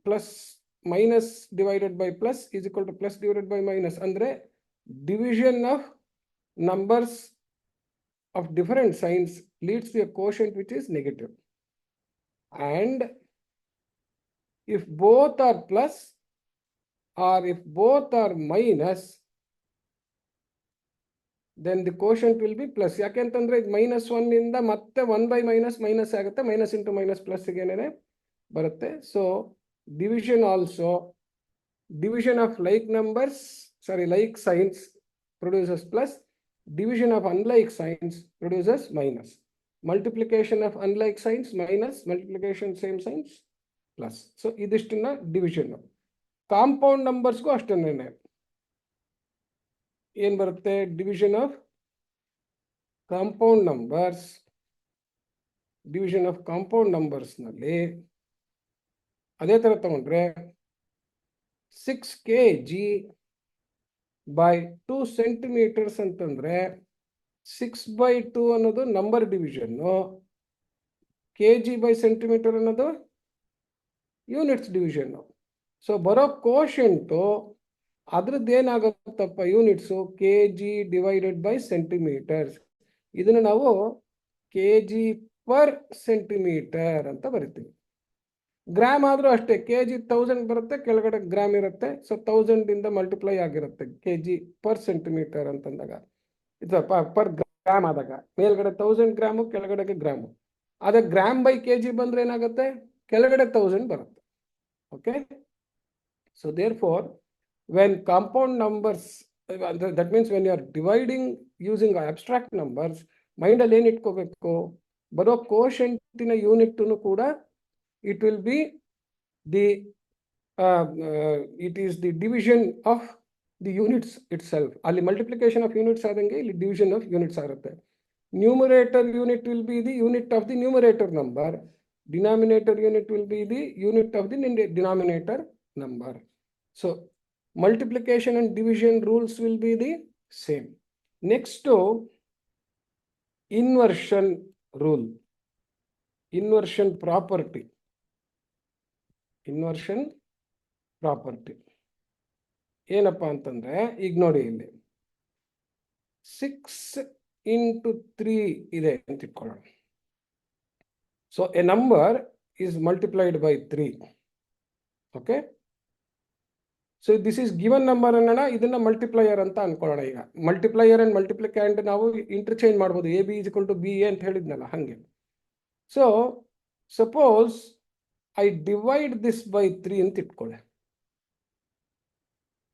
plus minus divided by plus is equal to plus divided by minus. ಅಂದ್ರೆ division of numbers of different signs leads to a quotient which is negative. And if both are plus or if both are minus, then the quotient will be plus. ಯಾಕೆಂತಂದ್ರೆ ಇದು -1 ಇಂದ ಮತ್ತೆ 1/- minus ಆಗುತ್ತೆ, minus into minus plus ಗೆನೆ ಬರುತ್ತೆ. So division also, division of like numbers, sorry, like signs produces plus, division of unlike signs produces minus, multiplication of unlike signs minus, multiplication same signs plus. So ಇದಿಷ್ಟನ್ನ division. Compound ನಂಬರ್ಸ್ಗೂ ಅಷ್ಟನ್ನೇ ಏನ್ ಬರುತ್ತೆ, division of compound numbers. Division of compound numbers ನಲ್ಲಿ ಅದೇ ತರ ತಗೊಂಡ್ರೆ 6 kg by 2 centimeters ಅಂತಂದ್ರೆ 6/2 ಅನ್ನೋದು number division, kg by centimeter ಅನ್ನೋದು ಯೂನಿಟ್ಸ್ ಡಿವಿಷನ್. ಸೊ ಬರೋ ಕೋಶಂಟು ಅದ್ರದ್ದು ಏನಾಗುತ್ತಪ್ಪ, units kg divided by centimeters. ಇದನ್ನು ನಾವು kg per centimeter ಅಂತ ಬರಿತೀವಿ. ಗ್ರಾಮ್ ಆದ್ರೂ ಅಷ್ಟೇ, kg 1000 ಬರುತ್ತೆ, ಕೆಳಗಡೆ ಗ್ರಾಮ್ ಇರುತ್ತೆ. ಸೊ 1000 ಇಂದ ಮಲ್ಟಿಪ್ಲೈ ಆಗಿರುತ್ತೆ kg per centimeter ಅಂತಂದಾಗ, ಇದು ಪರ್ ಗ್ರಾಮ್ ಆದಾಗ ಮೇಲ್ಗಡೆ 1000 ಗ್ರಾಮು, ಕೆಳಗಡೆಗೆ ಗ್ರಾಮು. ಅದೇ ಗ್ರಾಮ್ ಬೈ kg ಬಂದ್ರೆ ಏನಾಗುತ್ತೆ, ಕೆಳಗಡೆ 1000 ಬರುತ್ತೆ. Okay, so therefore when compound numbers, that means when you are dividing using abstract numbers, mind ಅಲ್ಲಿ ಏನ್ ಇಟ್ಕೋಬೇಕು, ಬರೋ ಕೋಶಂಟಿನ ಯೂನಿಟ್ ಕೂಡ it will be the it is the division of the units itself. ಅಲ್ಲಿ multiplication of units ಆದಂಗೆ ಇಲ್ಲಿ division of units ಆಗುತ್ತೆ. Numerator unit will be the unit of the numerator number, denominator unit will be the unit of the denominator number. So multiplication and division rules will be the same. Next to inversion rule, inversion property. Inversion property ಏನಪ್ಪಾ ಅಂತಂದ್ರೆ, ಈಗ ನೋಡಿ ಇಲ್ಲಿ 6 into 3 ಇದೆ ಅಂತ ಇಟ್ಕೊಳ್ಳೋಣ. So a number is multiplied by 3. Okay, so this is given number ಅನ್ನೋಣ, ಇದನ್ನ ಮಲ್ಟಿಪ್ಲೈಯರ್ ಅಂತ ಅನ್ಕೊಳ್ಳೋಣ. ಈಗ ಮಲ್ಟಿಪ್ಲೈಯರ್ ಅಂಡ್ ಮಲ್ಟಿಪ್ಲಿಕ್ಯಾಂಡ್ ನಾವು ಇಂಟರ್ಚೇಂಜ್ ಮಾಡ್ಬೋದು, AB = BA ಅಂತ ಹೇಳಿದ್ನಲ್ಲ ಹಂಗೆ. So suppose I divide this by 3 ಅಂತ ಇಟ್ಕೊಳ್ಳಿ.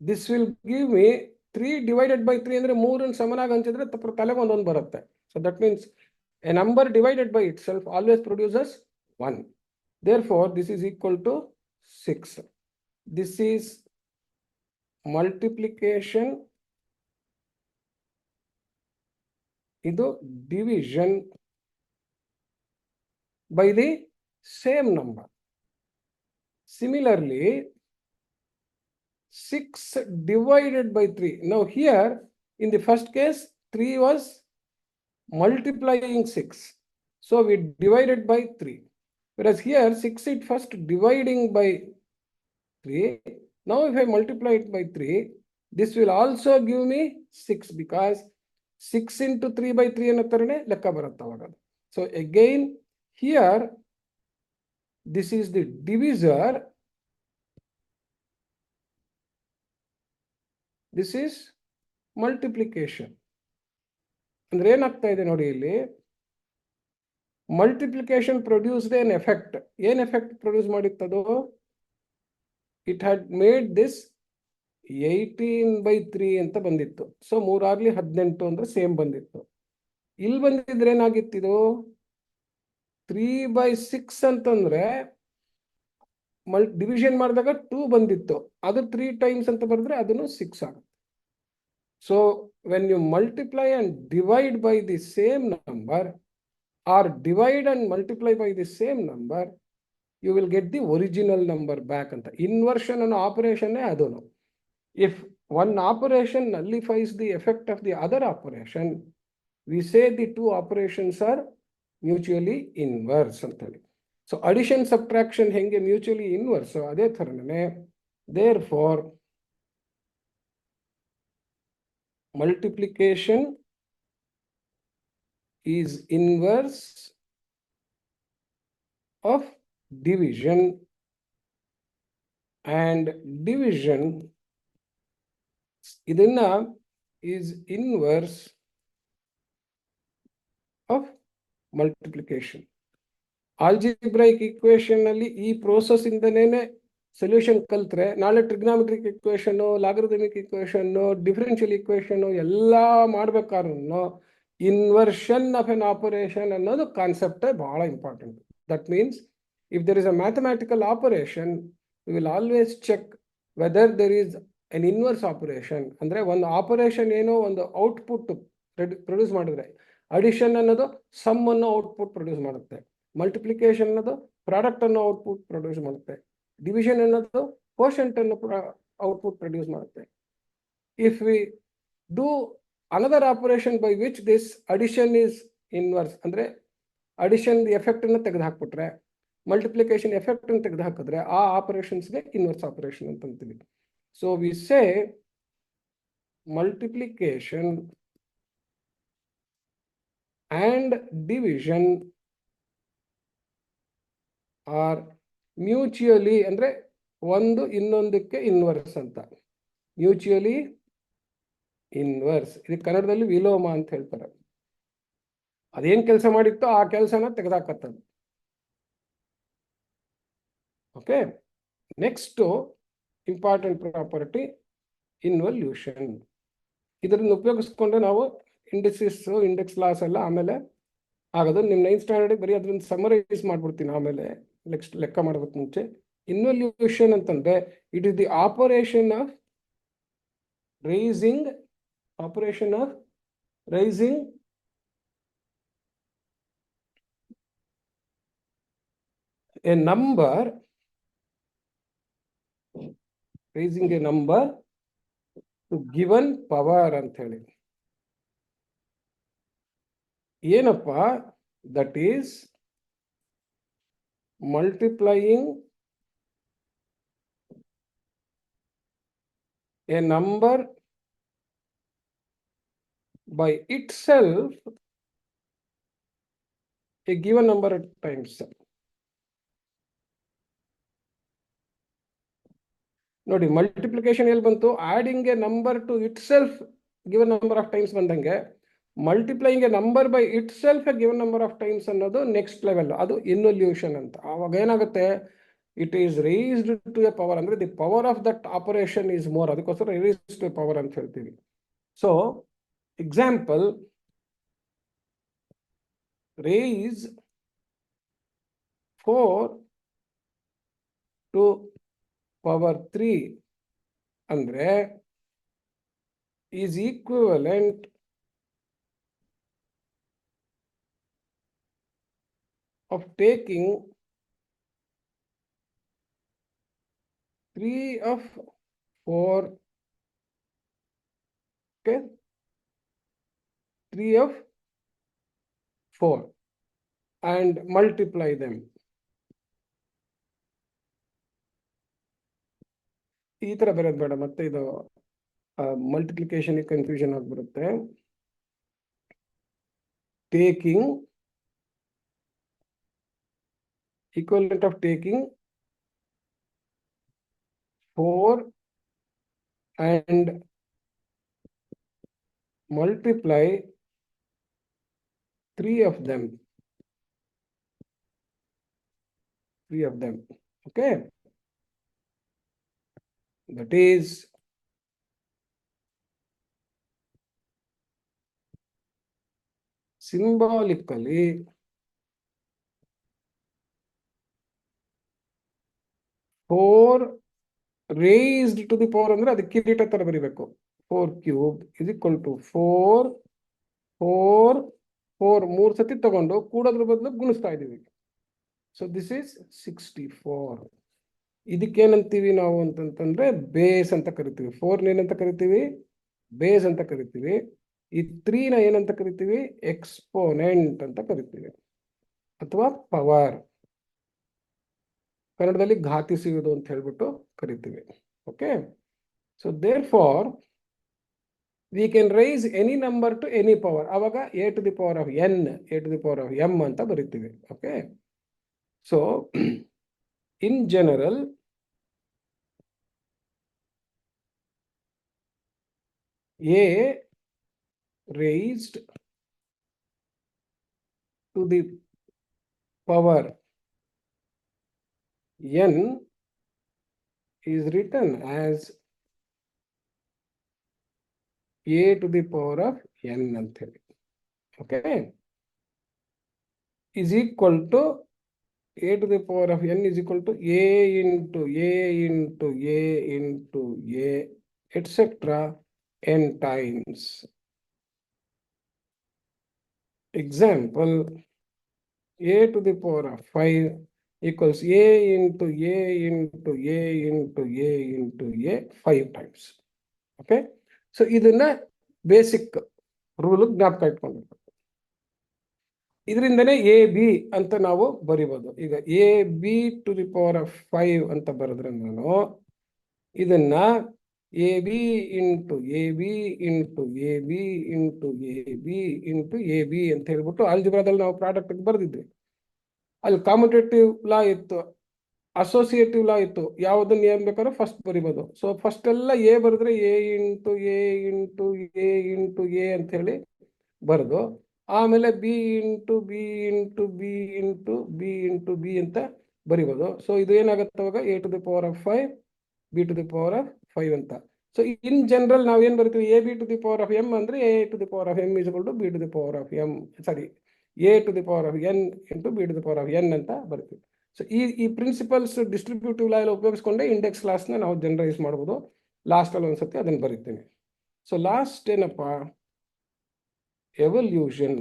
This will give me 3 divided by 3 ಅಂದ್ರೆ 3 ಸಮನಾಗಿ ಹಂಚಿದ್ರೆ ತಲೆಗೆ ಒಂದೊಂದು ಬರುತ್ತೆ. So that means a number divided by itself always produces 1. Therefore this is equal to 6. This is multiplication, ಇದು division by the same number. Similarly, 6 divided by 3. Now here, in the first case, 3 was multiplying 6. So we divided by 3. Whereas here, 6 is first dividing by 3. Now if I multiply it by 3, this will also give me 6 because 6 into 3 by 3 ಅನ್ನೋ ತರನೇ ಲೆಕ್ಕ ಬರುತ್ತೆ ಅವಾಗ. So again, here, this is the divisor, this is multiplication. ಅಂದ್ರೆ ಏನಾಗ್ತಾ ಇದೆ ನೋಡಿ ಇಲ್ಲಿ, ಮಲ್ಟಿಪ್ಲಿಕೇಶನ್ ಪ್ರೊಡ್ಯೂಸ್ಡ್ ಎನ್ ಎಫೆಕ್ಟ್. ಏನ್ ಎಫೆಕ್ಟ್ ಪ್ರೊಡ್ಯೂಸ್ ಮಾಡಿತ್ತದು, ಇಟ್ ಹ್ಯಾಡ್ ಮೇಡ್ ದಿಸ್ 18/3 ಅಂತ ಬಂದಿತ್ತು. ಸೊ 3 ಆಗ್ಲಿ 18 ಅಂದ್ರೆ ಸೇಮ್ ಬಂದಿತ್ತು. ಇಲ್ಲಿ ಬಂದಿದ್ರೆ ಏನಾಗಿತ್ತಿದು 3/6 ಅಂತಂದ್ರೆ ಡಿವಿಷನ್ ಮಾಡಿದಾಗ 2 ಬಂದಿತ್ತು, ಅದು 3 times ಅಂತ ಬರೆದ್ರೆ ಅದನ್ನು 6 ಆಗುತ್ತೆ. So when you multiply and divide by the same number or divide and multiply by the same number, you will get the original number back ಅಂತ. ಇನ್ವರ್ಷನ್ ಅನ್ನೋ ಆಪರೇಷನ್ನೇ ಅದನ್ನು. If one operation nullifies the effect of the other operation, we say the 2 operations are mutually inverse ಅಂತೇಳಿ. So addition subtraction ಹೆಂಗೆ mutually inverse, ಅದೇ ಥರನೇ therefore multiplication is inverse of division, and division ಇದನ್ನ is inverse of multiplication. Algebraic equation ನಲ್ಲಿ ಈ process ಇಂದನೇ solution ಕಲ್ತ್ರೆ ನಾಳೆ trigonometric equation, logarithmic equation, differential equation ಎಲ್ಲ ಮಾಡ್ಬೇಕಾದ್ರೂ ಇನ್ವರ್ಷನ್ ಆಫ್ ಎನ್ ಆಪರೇಷನ್ ಅನ್ನೋದು ಕಾನ್ಸೆಪ್ಟೇ ಬಹಳ important. That means if there is a mathematical operation, we will always check whether there is an inverse operation. ಅಂದ್ರೆ ಒಂದು ಆಪರೇಷನ್ ಏನೋ ಒಂದು ಔಟ್ಪುಟ್ ಪ್ರೊಡ್ಯೂಸ್ ಮಾಡಿದ್ರೆ, ಅಡಿಷನ್ ಅನ್ನೋದು ಸಮ್ ಅನ್ನು ಔಟ್ಪುಟ್ ಪ್ರೊಡ್ಯೂಸ್ ಮಾಡುತ್ತೆ, ಮಲ್ಟಿಪ್ಲಿಕೇಶನ್ ಅನ್ನೋದು ಪ್ರಾಡಕ್ಟ್ ಅನ್ನು ಔಟ್ಪುಟ್ ಪ್ರೊಡ್ಯೂಸ್ ಮಾಡುತ್ತೆ, ಡಿವಿಷನ್ ಅನ್ನೋದು ಕೋಶಂಟ್ ಅನ್ನು ಔಟ್ಪುಟ್ ಪ್ರೊಡ್ಯೂಸ್ ಮಾಡುತ್ತೆ. If we do another operation by which this addition is inverse, ಅಂದ್ರೆ ಅಡಿಷನ್ ಎಫೆಕ್ಟ್ ಅನ್ನು ತೆಗೆದು ಹಾಕ್ಬಿಟ್ರೆ, ಮಲ್ಟಿಪ್ಲಿಕೇಶನ್ ಎಫೆಕ್ಟ್ ಅನ್ನು ತೆಗೆದು ಹಾಕಿದ್ರೆ ಆ ಆಪರೇಷನ್ಸ್ಗೆ ಇನ್ವರ್ಸ್ ಆಪರೇಷನ್ ಅಂತ ಅಂತೀವಿ. So we say multiplication and division are mutually ಅಂದ್ರೆ ಒಂದು ಇನ್ನೊಂದಕ್ಕೆ ಇನ್ವರ್ಸ್ ಅಂತ. ಮ್ಯೂಚುಯಲಿ ಇನ್ವರ್ಸ್, ಇದು ಕನ್ನಡದಲ್ಲಿ ವಿಲೋಮ ಅಂತ ಹೇಳ್ತಾರೆ. ಅದೇನ್ ಕೆಲಸ ಮಾಡಿತ್ತೋ ಆ ಕೆಲಸನ ತೆಗೆದಾಕತ್ತದು. Okay, next important property involution. ಇದರಿಂದ ಉಪಯೋಗಿಸ್ಕೊಂಡು ನಾವು ಇಂಡಿಸಿಸ್, ಇಂಡೆಕ್ಸ್ ಲಾಸ್ ಎಲ್ಲ ಆಮೇಲೆ ಆಗೋದು. ನಿಮ್ಮ 9th ಸ್ಟ್ಯಾಂಡರ್ಡ್ ಬರೀ ಅದನ್ನ ಸಮರೈಸ್ ಮಾಡ್ಬಿಡ್ತೀನಿ ಆಮೇಲೆ ನೆಕ್ಸ್ಟ್ ಲೆಕ್ಕ ಮಾಡೋದಕ್ಕೆ ಮುಂಚೆ. ಇನ್ವಲ್ಯೂಷನ್ ಅಂತಂದ್ರೆ it is the operation of raising a number to given power ಅಂತ ಹೇಳಿ. ಏನಪ್ಪ, that is multiplying a number by itself a given number of times. ನೋಡಿ, ಮಲ್ಟಿಪ್ಲಿಕೇಶನ್ ಎಲ್ಲಿ ಬಂತು? Adding a number to itself given number of times ಬಂದಂಗೆ, multiplying a number by itself a given number of times ಅನ್ನೋದು next level, ಅದು involution ಅಂತ. ಆವಾಗ ಏನಾಗುತ್ತೆ, it is raised to a power, ಅಂದ್ರೆ the power of that operation is more, ಅದಕ್ಕೋಸ್ಕರ raised to a power ಅಂತ ಹೇಳ್ತೀವಿ. So example, raise 4 to power 3 ಅಂದ್ರೆ is equivalent of taking 3 of 4, okay, 3 of 4 and multiply them. ಈ ತರ ಬರೋದು ಬೇಡ, ಮತ್ತೆ ಇದು ಮಲ್ಟಿಪ್ಲಿಕೇಶನ್ ಕನ್ಫ್ಯೂಷನ್ ಆಗ್ಬಿಡುತ್ತೆ. Taking equivalent of taking 4 and multiply 3 of them. Okay, that is symbolically 4 raised to the power, ಅಂದ್ರೆ ಅದಕ್ಕೆ ಕಿರೀಟ ತರ ಬರೀಬೇಕು. 4 cube is equal to 4 3 ಸತಿ ತಗೊಂಡು ಕೂಡೋದ್ರ ಬದಲು ಗುಣಿಸ್ತಾ ಇದೀವಿ. So this is 64. ಇದಕ್ಕೇನಂತೀವಿ ನಾವು ಅಂತಂತಂದ್ರೆ ಬೇಸ್ ಅಂತ ಕರಿತೀವಿ. 4 ಏನಂತ ಕರಿತೀವಿ? ಬೇಸ್ ಅಂತ ಕರಿತೀವಿ. ಈ 3 ಏನಂತ ಕರಿತೀವಿ? ಎಕ್ಸ್ಪೋನೆಂಟ್ ಅಂತ ಕರಿತೀವಿ, ಅಥವಾ ಪವರ್, ಕನ್ನಡದಲ್ಲಿ ಘಾತಿಸುವುದು ಅಂತ ಹೇಳ್ಬಿಟ್ಟು ಕರಿತೀವಿ. Okay, so therefore we can raise any number to any power. ಅವಾಗ a to the power of n, a to the power of m ಅಂತ ಬರೀತೀವಿ. Okay, so in general, a raised to the power n is written as a to the power of n ಅಂತ ಹೇಳಿ. Okay, is equal to a to the power of n is equal to a into a into a into a etc. n times. Example, a to the power of 5 equals a into a into a into a into a 5 times. Okay, so ಇದನ್ನ basic rule ಜ್ಞಾಪಕ ಇಟ್ಕೊಂಡಿರ್ಬೇಕು. ಇದರಿಂದನೇ A B ಅಂತ ನಾವು ಬರಿಬೋದು. ಈಗ A B to the power of 5 ಅಂತ ಬರೆದ್ರೆ ನಾನು ಇದನ್ನ A B into A B into A B into A B into A B ಅಂತ ಹೇಳ್ಬಿಟ್ಟು ಆಲ್ಜಿಬ್ರಾದಲ್ಲಿ ನಾವು ಪ್ರಾಡಕ್ಟ್ ಬರೆದಿದ್ವಿ. ಅಲ್ಲಿ ಕಾಂಪಿಟೇಟಿವ್ ಲಾ ಇತ್ತು, ಅಸೋಸಿಯೇಟಿವ್ ಲಾ ಇತ್ತು. ಯಾವುದನ್ನ ಏನ್ ಬೇಕಾದ್ರೂ ಫಸ್ಟ್ ಬರಿಬೋದು. ಸೊ ಫಸ್ಟ್ ಎಲ್ಲ ಎ ಬರೆದ್ರೆ a into A into A into a ಅಂತ ಹೇಳಿ ಬರೆದು, ಆಮೇಲೆ b into b into b into b into b ಅಂತ ಬರಿಬೋದು. ಸೊ ಇದು ಏನಾಗುತ್ತೆ ಅವಾಗ a to the power of 5 b to the power of 5 ಅಂತ. ಸೊ ಇನ್ ಜನರಲ್ ನಾವು ಏನ್ ಬರ್ತೀವಿ, a B to the power of m ಅಂದ್ರೆ A to the power of m is to B to the power of M, sorry A to the power of N into B to the power of N ಅಂತ ಬರ್ತೀವಿ. So ಈ principles distributive ಲಾ ಎಲ್ಲ ಉಪಯೋಗಿಸ್ಕೊಂಡೆ index ಲಾಸ್ನ ನಾವು ಜನರೈಸ್ ಮಾಡ್ಬೋದು. Last ಅಲ್ಲಿ ಒಂದ್ಸತಿ ಅದನ್ನು ಬರೀತೀನಿ. ಸೊ ಲಾಸ್ಟ್ ಏನಪ್ಪ, evolution.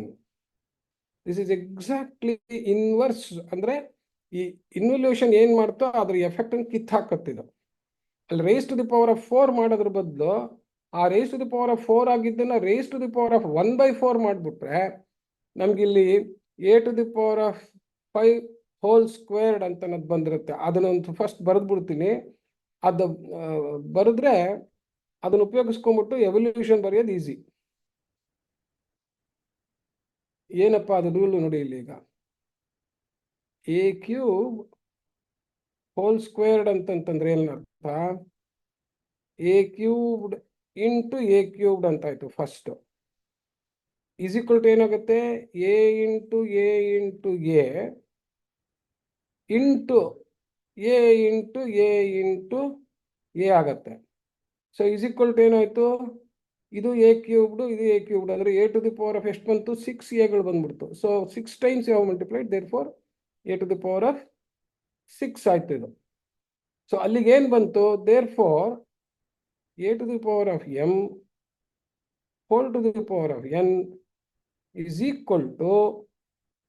This is exactly inverse. ಅಂದ್ರೆ ಈ ಇನ್ವಲ್ಯೂಷನ್ ಏನ್ ಮಾಡ್ತೋ ಅದ್ರ ಎಫೆಕ್ಟ್ ಅನ್ನು ಕಿತ್ ಹಾಕತ್ತಿದ್ದು. ಅಲ್ಲಿ raise to the power of 4 ಮಾಡೋದ್ರ ಬದಲು ಆ raise to the power of 4 ಆಗಿದ್ದನ್ನ raise to the power of 1/4 ಮಾಡಿಬಿಟ್ರೆ ನಮ್ಗಿಲ್ಲಿ a to the power of 5 whole squared ಅಂತ ಬಂದಿರುತ್ತೆ. ಅದನ್ನೊಂದು ಫಸ್ಟ್ ಬರೆದ್ಬಿಡ್ತೀನಿ. ಅದು ಬರೆದ್ರೆ ಅದನ್ನ ಉಪಯೋಗಿಸ್ಕೊಂಡ್ಬಿಟ್ಟು ಎವಲ್ಯೂಷನ್ ಬರೆಯೋದು ಈಸಿ. ಏನಪ್ಪ ಅದು ರೂಲ್ ನೋಡಿ ಇಲ್ಲಿ. ಈಗ ಎ ಕ್ಯೂಬ್ ಹೋಲ್ ಸ್ಕ್ವೇರ್ಡ್ ಅಂತಂತಂದ್ರೆ ಏನರ್ಥ, A cubed into A cubed ಅಂತ ಆಯ್ತು ಫಸ್ಟ್. ಈಸ್ ಈಕ್ವಲ್ ಟು ಏನಾಗುತ್ತೆ, A into A into A into A into A into A ಆಗತ್ತೆ. ಸೊ ಈಸ್ ಈಕ್ವಲ್ ಟು ಏನಾಯ್ತು, ಇದು ಎ ಕ್ಯೂಬ್ಡ್ ಇದು ಎ ಕ್ಯೂಬ್ಡ್ ಅಂದ್ರೆ A to the power of ಎಷ್ಟು ಬಂತು, 6 ಎಗಳು ಬಂದ್ಬಿಡ್ತು. ಸೊ 6 ಟೈಮ್ಸ್ ಯಾವ multiplied, therefore A to the power of 6 ಆಯ್ತು ಇದು. ಸೊ ಅಲ್ಲಿಗೆ ಏನ್ ಬಂತು, there for A to the power of M whole to the power of N is equal to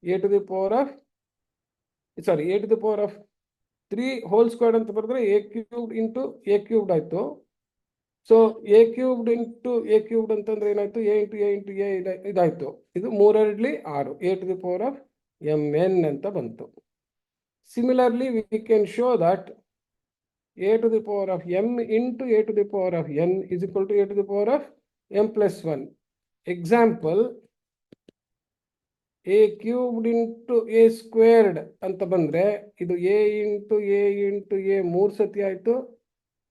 a to the power of, sorry, a to the power of 3 whole squared ಅಂತ ಬರೆದ್ರೆ a cubed into a cubed ಆಯ್ತು. So a cubed into a cubed ಅಂತಂದ್ರೆ ಏನಾಯ್ತು, a into a into a ಇದಾಯ್ತು. ಇದು 3 2 6 a to the power of mn ಅಂತ ಬಂತು. Similarly, we can show that a to the power of m into a to the power of n is equal to a to the power of m plus 1. Example, a cubed into a squared ಅಂತ ಬಂದ್ರೆ ಇದು a into a into a 3 ಸತಿ ಆಯ್ತು,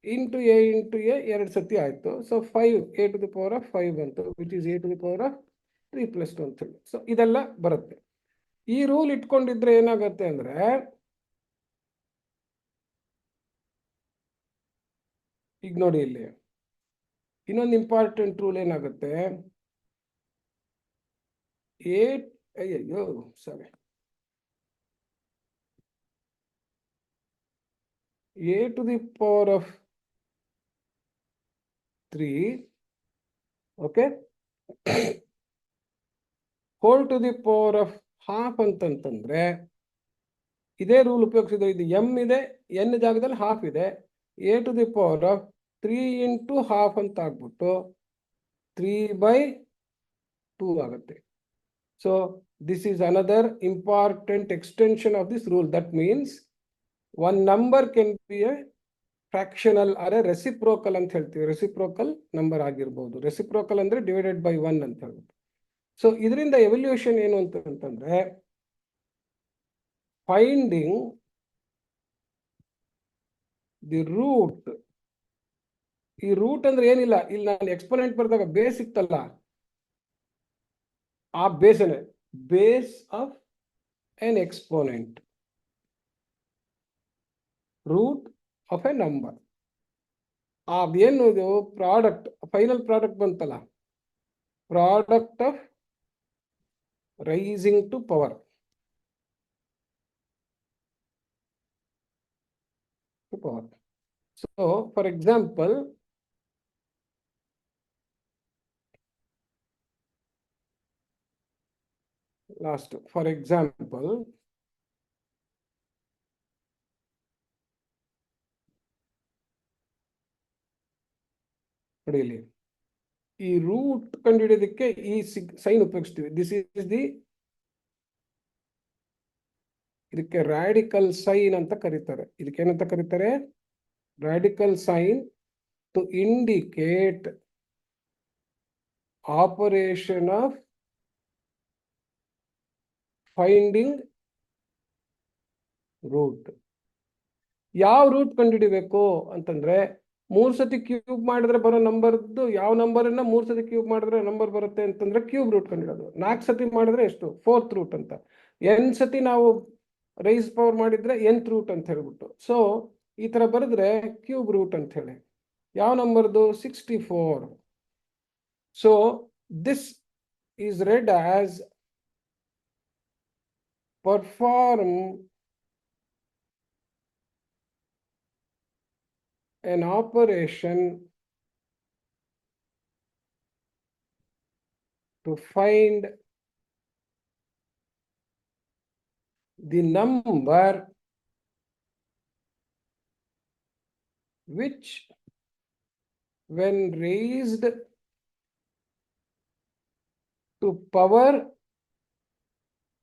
into a into a 2 ಸತಿ ಆಯ್ತು. So 5 a to the power of 5 ಬಂತು, which is a to the power of 3 plus 2 ಅಂತ ಹೇಳಿ. ಸೊ ಇದೆಲ್ಲ ಬರುತ್ತೆ. ಈ ರೂಲ್ ಇಟ್ಕೊಂಡಿದ್ರೆ ಏನಾಗುತ್ತೆ ಅಂದ್ರೆ, ಈಗ ನೋಡಿ ಇಲ್ಲಿ ಇನ್ನೊಂದು ಇಂಪಾರ್ಟೆಂಟ್ ರೂಲ್ ಏನಾಗುತ್ತೆ, ಅಯ್ಯಯ್ಯೋ ಸಾರಿ, a to the power of 3, okay, whole to the power of half ಅಂತಂತಂದ್ರೆ ಇದೇ ರೂಲ್ ಉಪಯೋಗಿಸಿದ್ರೆ, ಇದು m ಇದೆ, n ಜಾಗದಲ್ಲಿ ಹಾಫ್ ಇದೆ, a to the power of 3 into half ಅಂತ ಆಗ್ಬಿಟ್ಟು 3/2 ಆಗುತ್ತೆ. So this is another important extension of this rule. That means one number can be a fractional ಅರೆ ರೆಸಿಪ್ರೋಕಲ್ ಅಂತ ಹೇಳ್ತೀವಿ. ರೆಸಿಪ್ರೋಕಲ್ ನಂಬರ್ ಆಗಿರ್ಬೋದು. ರೆಸಿಪ್ರೋಕಲ್ ಅಂದ್ರೆ ಡಿವೈಡೆಡ್ ಬೈ 1 ಅಂತ ಹೇಳ್ಬೋದು. ಸೊ ಇದರಿಂದ ಎವಲ್ಯೂಷನ್ ಏನು ಅಂತಂದ್ರೆ ಫೈಂಡಿಂಗ್ ದಿ ರೂಟ್. ಈ ರೂಟ್ ಅಂದ್ರೆ ಏನಿಲ್ಲ, ಇಲ್ಲಿ ನಾನು ಎಕ್ಸ್ಪೋನೆಂಟ್ ಬರೆದಾಗ ಬೇಸ್ ಇತ್ತಲ್ಲ, ಆ ಬೇಸನೆ base of an exponent, root of a number. ಅದೇನು ಇದು ಪ್ರಾಡಕ್ಟ್, ಫೈನಲ್ ಪ್ರಾಡಕ್ಟ್ ಬಂತಲ್ಲ, product of raising to power. So for example, for example, ನೋಡಿ ಇಲ್ಲಿ ಈ ರೂಟ್ ಕಂಡುಹಿಡಿಯೋದಕ್ಕೆ ಈ ಸೈನ್ ಉಪಯೋಗಿಸ್ತೀವಿ. ದಿಸ್ ಇಸ್ ದಿ, ಇದಕ್ಕೆ ರಾಡಿಕಲ್ ಸೈನ್ ಅಂತ ಕರೀತಾರೆ. ಇದಕ್ಕೆ ಏನಂತ ಕರೀತಾರೆ? Radical sign to indicate operation of finding root. ಯಾವ ರೂಟ್ ಕಂಡುಹಿಡಿಬೇಕು ಅಂತಂದ್ರೆ, 3 ಸತಿ ಕ್ಯೂಬ್ ಮಾಡಿದ್ರೆ ಬರೋ ನಂಬರ್ದು ಯಾವ ನಂಬರನ್ನ 3 ಸತಿ ಕ್ಯೂಬ್ ಮಾಡಿದ್ರೆ ನಂಬರ್ ಬರುತ್ತೆ ಅಂತಂದ್ರೆ ಕ್ಯೂಬ್ ರೂಟ್ ಕಂಡುಹಿಡೋದು. 4 ಸತಿ ಮಾಡಿದ್ರೆ ಎಷ್ಟು? 4th ರೂಟ್ ಅಂತ. n ಸತಿ ನಾವು ರೈಸ್ ಪವರ್ ಮಾಡಿದ್ರೆ nth ರೂಟ್ ಅಂತ ಹೇಳ್ಬಿಟ್ಟು. ಸೊ ಈ ತರ ಬರೆದ್ರೆ ಕ್ಯೂಬ್ ರೂಟ್ ಅಂತ ಹೇಳಿ. ಯಾವ ನಂಬರ್ದು? 64. So this is red as perform an operation to find the number which when raised to power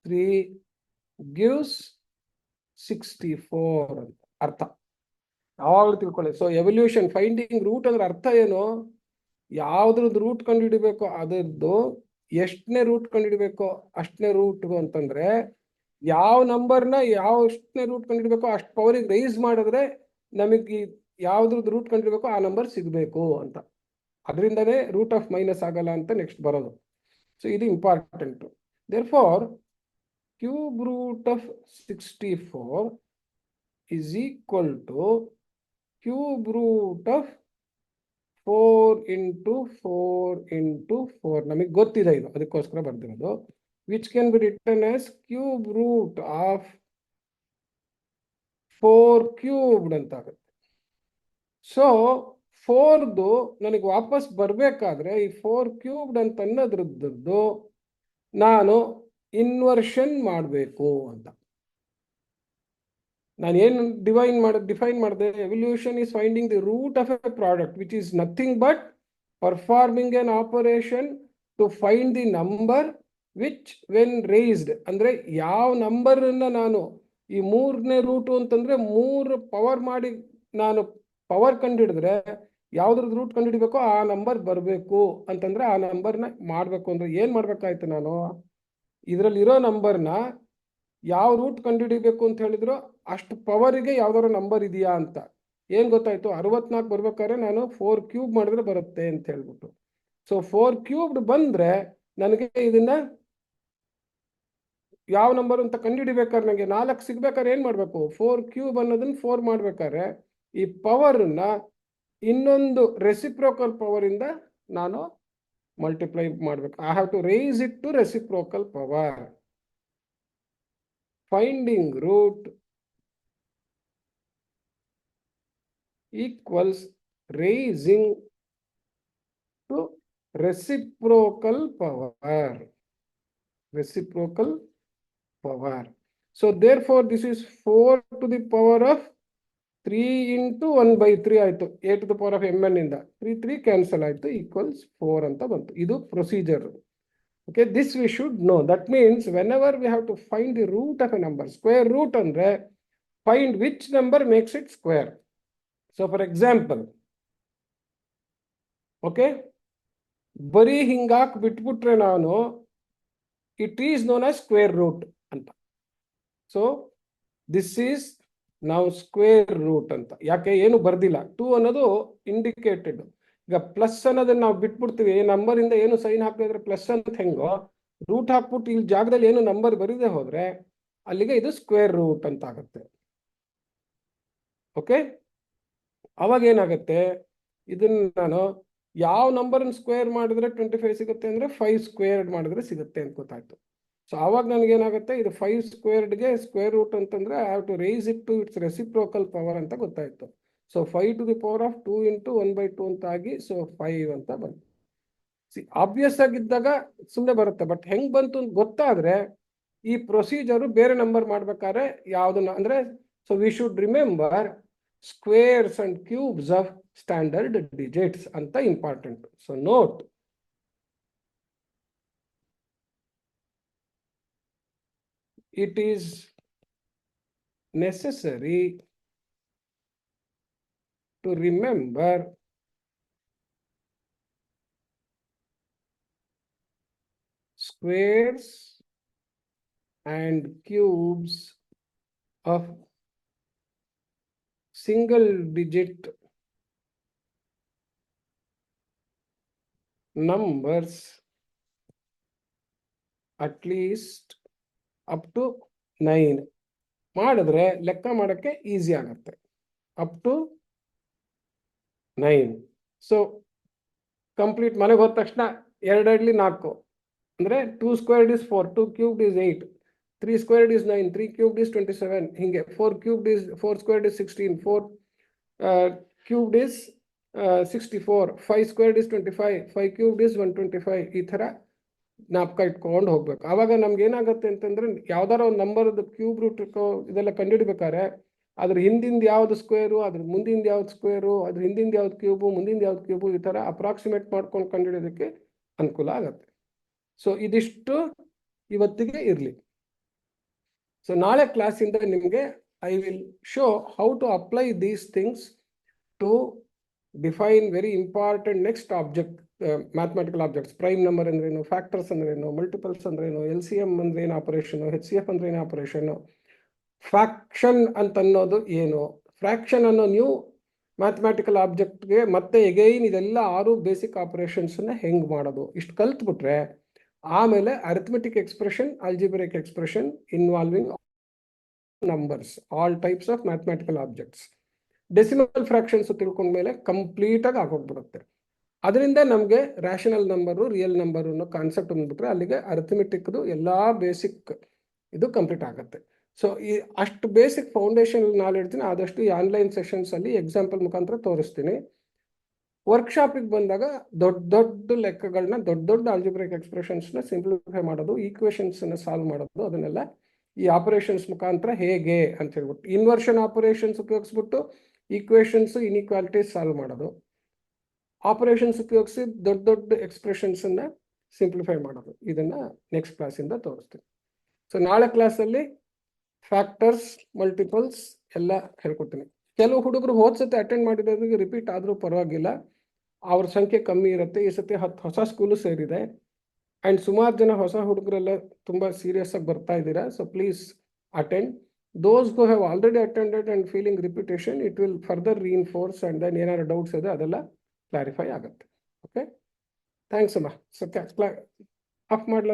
3 gives 64 ಅಂತ ಅರ್ಥ. ಯಾವಾಗಲೂ ತಿಳ್ಕೊಳ್ಳಿ. ಸೊ ಎವಲ್ಯೂಷನ್ ಫೈಂಡಿಂಗ್ ರೂಟ್ ಅಂದ್ರೆ ಅರ್ಥ ಏನು? ಯಾವ್ದ್ರದ್ದು ರೂಟ್ ಕಂಡುಹಿಡಿಬೇಕು ಅದರದ್ದು ಎಷ್ಟನೇ ರೂಟ್ ಕಂಡುಹಿಡಿಬೇಕು ಅಷ್ಟನೇ ರೂಟ್ ಅಂತಂದ್ರೆ, ಯಾವ ನಂಬರ್ನ ಎಷ್ಟನೇ ರೂಟ್ ಕಂಡುಹಿಡಿಬೇಕು ಅಷ್ಟು ಪವರಿಗೆ ರೈಸ್ ಮಾಡಿದ್ರೆ ನಮಗೆ ಯಾವ್ದ್ರದ್ದು ರೂಟ್ ಕಂಡುಹಿಡಿಬೇಕು ಆ ನಂಬರ್ ಸಿಗಬೇಕು ಅಂತ. ಅದರಿಂದನೇ ರೂಟ್ ಆಫ್ ಮೈನಸ್ ಆಗಲ್ಲ ಅಂತ ನೆಕ್ಸ್ಟ್ ಬರೋದು. ಸೊ ಇದು important. Therefore cube root of 64 is equal to cube root of 4 into 4 into 4. ನಮಗೆ ಗೊತ್ತಿದೆ ಇದು, ಅದಕ್ಕೋಸ್ಕರ ಬರ್ದಿರೋದು. which can be written as cube root of 4 cubed ಅಂತ ಆಗುತ್ತೆ. ಸೊ 4ದು ನನಗೆ ವಾಪಸ್ ಬರಬೇಕಾದ್ರೆ ಈ 4 cubed ಅಂತ ಅನ್ನೋದ್ರದ್ದು ನಾನು ಇನ್ವರ್ಷನ್ ಮಾಡಬೇಕು ಅಂತ. ನಾನು ಏನು ಡಿಫೈನ್ ಮಾಡಿದೆ? Evolution is finding the root of a product which is nothing but performing an operation to find the number which when raised. ಅಂದ್ರೆ ಯಾವ ನಂಬರನ್ನ ನಾನು ಈ 3ನೇ ರೂಟು ಅಂತಂದ್ರೆ 3 ಪವರ್ ಮಾಡಿ ನಾನು ಪವರ್ ಕಂಡುಹಿಡಿದ್ರೆ ಯಾವ್ದ್ರದ್ದು ರೂಟ್ ಕಂಡುಹಿಡಿಬೇಕೋ ಆ ನಂಬರ್ ಬರಬೇಕು ಅಂತಂದ್ರೆ ಆ ನಂಬರ್ನ ಮಾಡಬೇಕು. ಅಂದ್ರೆ ಏನ್ ಮಾಡ್ಬೇಕಾಯ್ತು? ನಾನು ಇದರಲ್ಲಿರೋ ನಂಬರ್ನ ಯಾವ ರೂಟ್ ಕಂಡುಹಿಡಿಬೇಕು ಅಂತ ಹೇಳಿದ್ರು ಅಷ್ಟು ಪವರಿಗೆ ಯಾವ್ದಾದ್ರು ನಂಬರ್ ಇದೆಯಾ ಅಂತ. ಏನ್ ಗೊತ್ತಾಯ್ತು? 64 ಬರ್ಬೇಕಾದ್ರೆ ನಾನು 4 ಕ್ಯೂಬ್ ಮಾಡಿದ್ರೆ ಬರುತ್ತೆ ಅಂತ ಹೇಳ್ಬಿಟ್ಟು. ಸೊ 4 ಕ್ಯೂಬ್ಡ್ ಬಂದ್ರೆ ನನಗೆ ಇದನ್ನ ಯಾವ ನಂಬರ್ ಅಂತ ಕಂಡುಹಿಡಿಬೇಕಾದ್ರೆ ನನಗೆ 4 ಸಿಗ್ಬೇಕಾದ್ರೆ ಏನ್ ಮಾಡ್ಬೇಕು? 4 ಕ್ಯೂಬ್ ಅನ್ನೋದನ್ನ 4 ಮಾಡ್ಬೇಕಾದ್ರೆ ಈ ಪವರ್ನ ಇನ್ನೊಂದು ರೆಸಿಪ್ರೋಕಲ್ ಪವರ್ ಇಂದ ನಾನು ಮಲ್ಟಿಪ್ಲೈ ಮಾಡ್ಬೇಕು. I have to raise it to reciprocal power. Finding root equals raising to reciprocal power. Reciprocal power. So therefore this is 4 to the power of 3 into 1 by 3 ಆಯ್ತು. a to the power of mn ಇಂದ 3 cancel ಆಯ್ತು, equals 4 ಅಂತ ಬಂತು. ಇದು procedure. Okay, this we should know. That means whenever we have to find the root of a number, square root andre find which number makes it square. So for example, okay, ಬರೀ ಹಿಂಗಾಕ್ ಬಿಟ್ಬಿಟ್ರೆ ನಾನು it is known as square root ಅಂತ. So this is ನಾವು square root ಅಂತ. ಯಾಕೆ ಏನು ಬರ್ದಿಲ್ಲ, 2 ಅನ್ನೋದು ಇಂಡಿಕೇಟೆಡ್. ಈಗ ಪ್ಲಸ್ ಅನ್ನೋದನ್ನ ನಾವು ಬಿಟ್ಬಿಡ್ತೀವಿ, ನಂಬರ್ ಇಂದ ಏನು ಸೈನ್ ಹಾಕಿದ್ರೆ ಪ್ಲಸ್ ಅಂತ ಹೆಂಗೋ, ರೂಟ್ ಹಾಕ್ಬಿಟ್ಟು ಇಲ್ಲಿ ಜಾಗದಲ್ಲಿ ಏನು ನಂಬರ್ ಬರೀದೆ ಹೋದ್ರೆ ಅಲ್ಲಿಗೆ ಇದು ಸ್ಕ್ವೇರ್ ರೂಟ್ ಅಂತ ಆಗುತ್ತೆ. ಓಕೆ, ಅವಾಗ ಏನಾಗುತ್ತೆ, ಇದನ್ನ ನಾನು ಯಾವ ನಂಬರ್ ಸ್ಕ್ವೇರ್ ಮಾಡಿದ್ರೆ 25 ಸಿಗುತ್ತೆ ಅಂದ್ರೆ 5 ಸ್ಕ್ವೇರ್ಡ್ ಮಾಡಿದ್ರೆ ಸಿಗುತ್ತೆ ಅಂತ ಗೊತ್ತಾಯ್ತು. ಸೊ ಅವಾಗ ನನಗೇನಾಗುತ್ತೆ, ಇದು 5 ಸ್ಕ್ವೇರ್ಡ್ಗೆ ಸ್ಕ್ವೇರ್ ರೂಟ್ ಅಂತಂದ್ರೆ I have to raise it to its reciprocal power ಅಂತ ಗೊತ್ತಾಯ್ತು. So 5 to the power of 2 into 1/2 ಅಂತ ಆಗಿ ಸೊ 5 ಅಂತ ಬಂತು. ಆಬ್ವಿಯಸ್ ಆಗಿದ್ದಾಗ ಸುಮ್ಮನೆ ಬರುತ್ತೆ, ಬಟ್ ಹೆಂಗ್ ಬಂತು ಅಂತ ಗೊತ್ತಾದ್ರೆ ಈ ಪ್ರೊಸೀಜರು ಬೇರೆ ನಂಬರ್ ಮಾಡ್ಬೇಕಾದ್ರೆ ಯಾವ್ದನ್ನ ಅಂದ್ರೆ, so we should remember squares and cubes of standard digits ಅಂತ important. So note, it is necessary to remember squares and cubes of single digit numbers at least up to 9 ಮಾಡಿದ್ರೆ ಲೆಕ್ಕ ಮಾಡೋಕ್ಕೆ easy ಆಗುತ್ತೆ. Up to 9. So complete ಮನೆಗೆ ಹೋದ ತಕ್ಷಣ 2 ಇಡ್ಲಿ 4 ಅಂದ್ರೆ 2 squared is 4, 2 cubed is 8, 3 squared is 9, 3 cubed is 27, ಹಿಂಗೆ 4 cubed is 4 squared is 16, 4 cubed is 64, 5 squared is 25, 5 cubed is 125. ಈ ಥರ ಜ್ಞಾಪಕ ಇಟ್ಕೊಂಡು ಹೋಗ್ಬೇಕು. ಆವಾಗ ನಮ್ಗೆ ಏನಾಗುತ್ತೆ ಅಂತಂದ್ರೆ, ಯಾವ್ದಾರ ಒಂದು ನಂಬರ್ ಕ್ಯೂಬ್ ರೂಟ್ ಇದೆಲ್ಲ ಕಂಡುಹಿಡ್ಬೇಕಾದ್ರೆ ಅದ್ರ ಹಿಂದಿಂದ ಯಾವ್ದು ಸ್ಕ್ವೇರು, ಅದ್ರ ಮುಂದಿಂದ ಯಾವ್ದು ಸ್ಕ್ವೇರು, ಅದ್ರ ಹಿಂದಿಂದ ಯಾವ್ದು ಕ್ಯೂಬು, ಮುಂದಿಂದ ಯಾವ್ದು ಕ್ಯೂಬು, ಈ ತರ ಅಪ್ರಾಕ್ಸಿಮೇಟ್ ಮಾಡ್ಕೊಂಡು ಕಂಡುಹಿಡಿಯೋದಕ್ಕೆ ಅನುಕೂಲ ಆಗುತ್ತೆ. ಸೊ ಇದಿಷ್ಟು ಇವತ್ತಿಗೆ ಇರಲಿ. ಸೊ ನಾಳೆ ಕ್ಲಾಸಿಂದ ನಿಮಗೆ I will show how to apply these things to define very important next object, mathematical objects. Prime number ಅಂದ್ರೇನು, ಫ್ಯಾಕ್ಟರ್ಸ್ ಅಂದ್ರೇನು, ಮಲ್ಟಿಪಲ್ಸ್ ಅಂದ್ರೇನು, LCM ಅಂದ್ರೇನು ಆಪರೇಷನು, HCF ಅಂದ್ರೇನು ಆಪರೇಷನು, ಫ್ರಾಕ್ಷನ್ ಅಂತ ಅನ್ನೋದು ಏನು, ಫ್ರಾಕ್ಷನ್ ಅನ್ನೋ ನ್ಯೂ ಮ್ಯಾಥಮೆಟಿಕಲ್ ಆಬ್ಜೆಕ್ಟ್ಗೆ ಮತ್ತೆ ಎಗೈನ್ ಇದೆಲ್ಲ 6 ಬೇಸಿಕ್ ಆಪರೇಷನ್ಸ್ನ ಹೆಂಗ್ ಮಾಡೋದು, ಇಷ್ಟು ಕಲ್ತ್ಬಿಟ್ರೆ ಆಮೇಲೆ arithmetic expression, algebraic expression involving numbers, all types of mathematical objects, decimal fractions ತಿಳ್ಕೊಂಡ್ಮೇಲೆ ಕಂಪ್ಲೀಟ್ ಆಗಿ ಆಗೋಗ್ಬಿಡುತ್ತೆ. ಅದರಿಂದ ನಮಗೆ ರ್ಯಾಷನಲ್ ನಂಬರು, ರಿಯಲ್ ನಂಬರ್ ಅನ್ನೋ ಕಾನ್ಸೆಪ್ಟ್ ಬಂದ್ಬಿಟ್ರೆ ಅಲ್ಲಿಗೆ ಅರಿಥಮೆಟಿಕ್ದು ಎಲ್ಲಾ ಬೇಸಿಕ್ ಇದು ಕಂಪ್ಲೀಟ್ ಆಗುತ್ತೆ. ಸೊ ಈ ಅಷ್ಟು ಬೇಸಿಕ್ ಫೌಂಡೇಶನ್ ನಾಲೆಡ್ಜ್ನ ಆದಷ್ಟು ಈ ಆನ್ಲೈನ್ ಸೆಷನ್ಸ್ ಅಲ್ಲಿ ಎಕ್ಸಾಂಪಲ್ ಮುಖಾಂತರ ತೋರಿಸ್ತೀನಿ. ವರ್ಕ್ಶಾಪಿಗೆ ಬಂದಾಗ ದೊಡ್ಡ ದೊಡ್ಡ ಲೆಕ್ಕಗಳನ್ನ, ದೊಡ್ಡ ದೊಡ್ಡ ಆಲ್ಜಿಬ್ರಿಕ್ ಎಕ್ಸ್ಪ್ರೆಷನ್ಸ್ನ ಸಿಂಪ್ಲಿಫೈ ಮಾಡೋದು, ಈಕ್ವೇಷನ್ಸ್ನ ಸಾಲ್ವ್ ಮಾಡೋದು, ಅದನ್ನೆಲ್ಲ ಈ ಆಪರೇಷನ್ಸ್ ಮುಖಾಂತರ ಹೇಗೆ ಅಂತ ಹೇಳ್ಬಿಟ್ಟು, ಇನ್ವರ್ಷನ್ ಆಪರೇಷನ್ಸ್ ಉಪಯೋಗಿಸ್ಬಿಟ್ಟು ಈಕ್ವೇಷನ್ಸ್, ಇನ್ಇಕ್ವಾಲಿಟೀಸ್ ಸಾಲ್ವ್ ಮಾಡೋದು, ಆಪರೇಷನ್ಸ್ ಉಪಯೋಗಿಸಿ ದೊಡ್ಡ ದೊಡ್ಡ ಎಕ್ಸ್ಪ್ರೆಷನ್ಸನ್ನ ಸಿಂಪ್ಲಿಫೈ ಮಾಡೋದು, ಇದನ್ನ ನೆಕ್ಸ್ಟ್ ಕ್ಲಾಸಿಂದ ತೋರಿಸ್ತೀನಿ. ಸೊ ನಾಳೆ ಕ್ಲಾಸಲ್ಲಿ ಫ್ಯಾಕ್ಟರ್ಸ್, ಮಲ್ಟಿಪಲ್ಸ್ ಎಲ್ಲ ಹೇಳ್ಕೊಡ್ತೀನಿ. ಕೆಲವು ಹುಡುಗರು ಹೋದ ಸತಿ ಅಟೆಂಡ್ ಮಾಡಿರೋರಿಗೆ ರಿಪೀಟ್ ಆದರೂ ಪರವಾಗಿಲ್ಲ, ಅವ್ರ ಸಂಖ್ಯೆ ಕಮ್ಮಿ ಇರುತ್ತೆ. ಈ ಸತಿ 10 ಹೊಸ ಸ್ಕೂಲು ಸೇರಿದೆ ಆ್ಯಂಡ್ ಸುಮಾರು ಜನ ಹೊಸ ಹುಡುಗರೆಲ್ಲ ತುಂಬ ಸೀರಿಯಸ್ ಆಗಿ ಬರ್ತಾ ಇದ್ದೀರಾ. So please attend. Those who have already attended and feeling repetition, it will further reinforce, and then ಏನಾದ್ರು ಡೌಟ್ಸ್ ಇದೆ ಅದೆಲ್ಲ ಕ್ಲಾರಿಫೈ ಆಗುತ್ತೆ. ಓಕೆ, ಥ್ಯಾಂಕ್ಸ್ ಅಮ್ಮ. ಸೊ ಆಫ್ ಮಾಡಲ.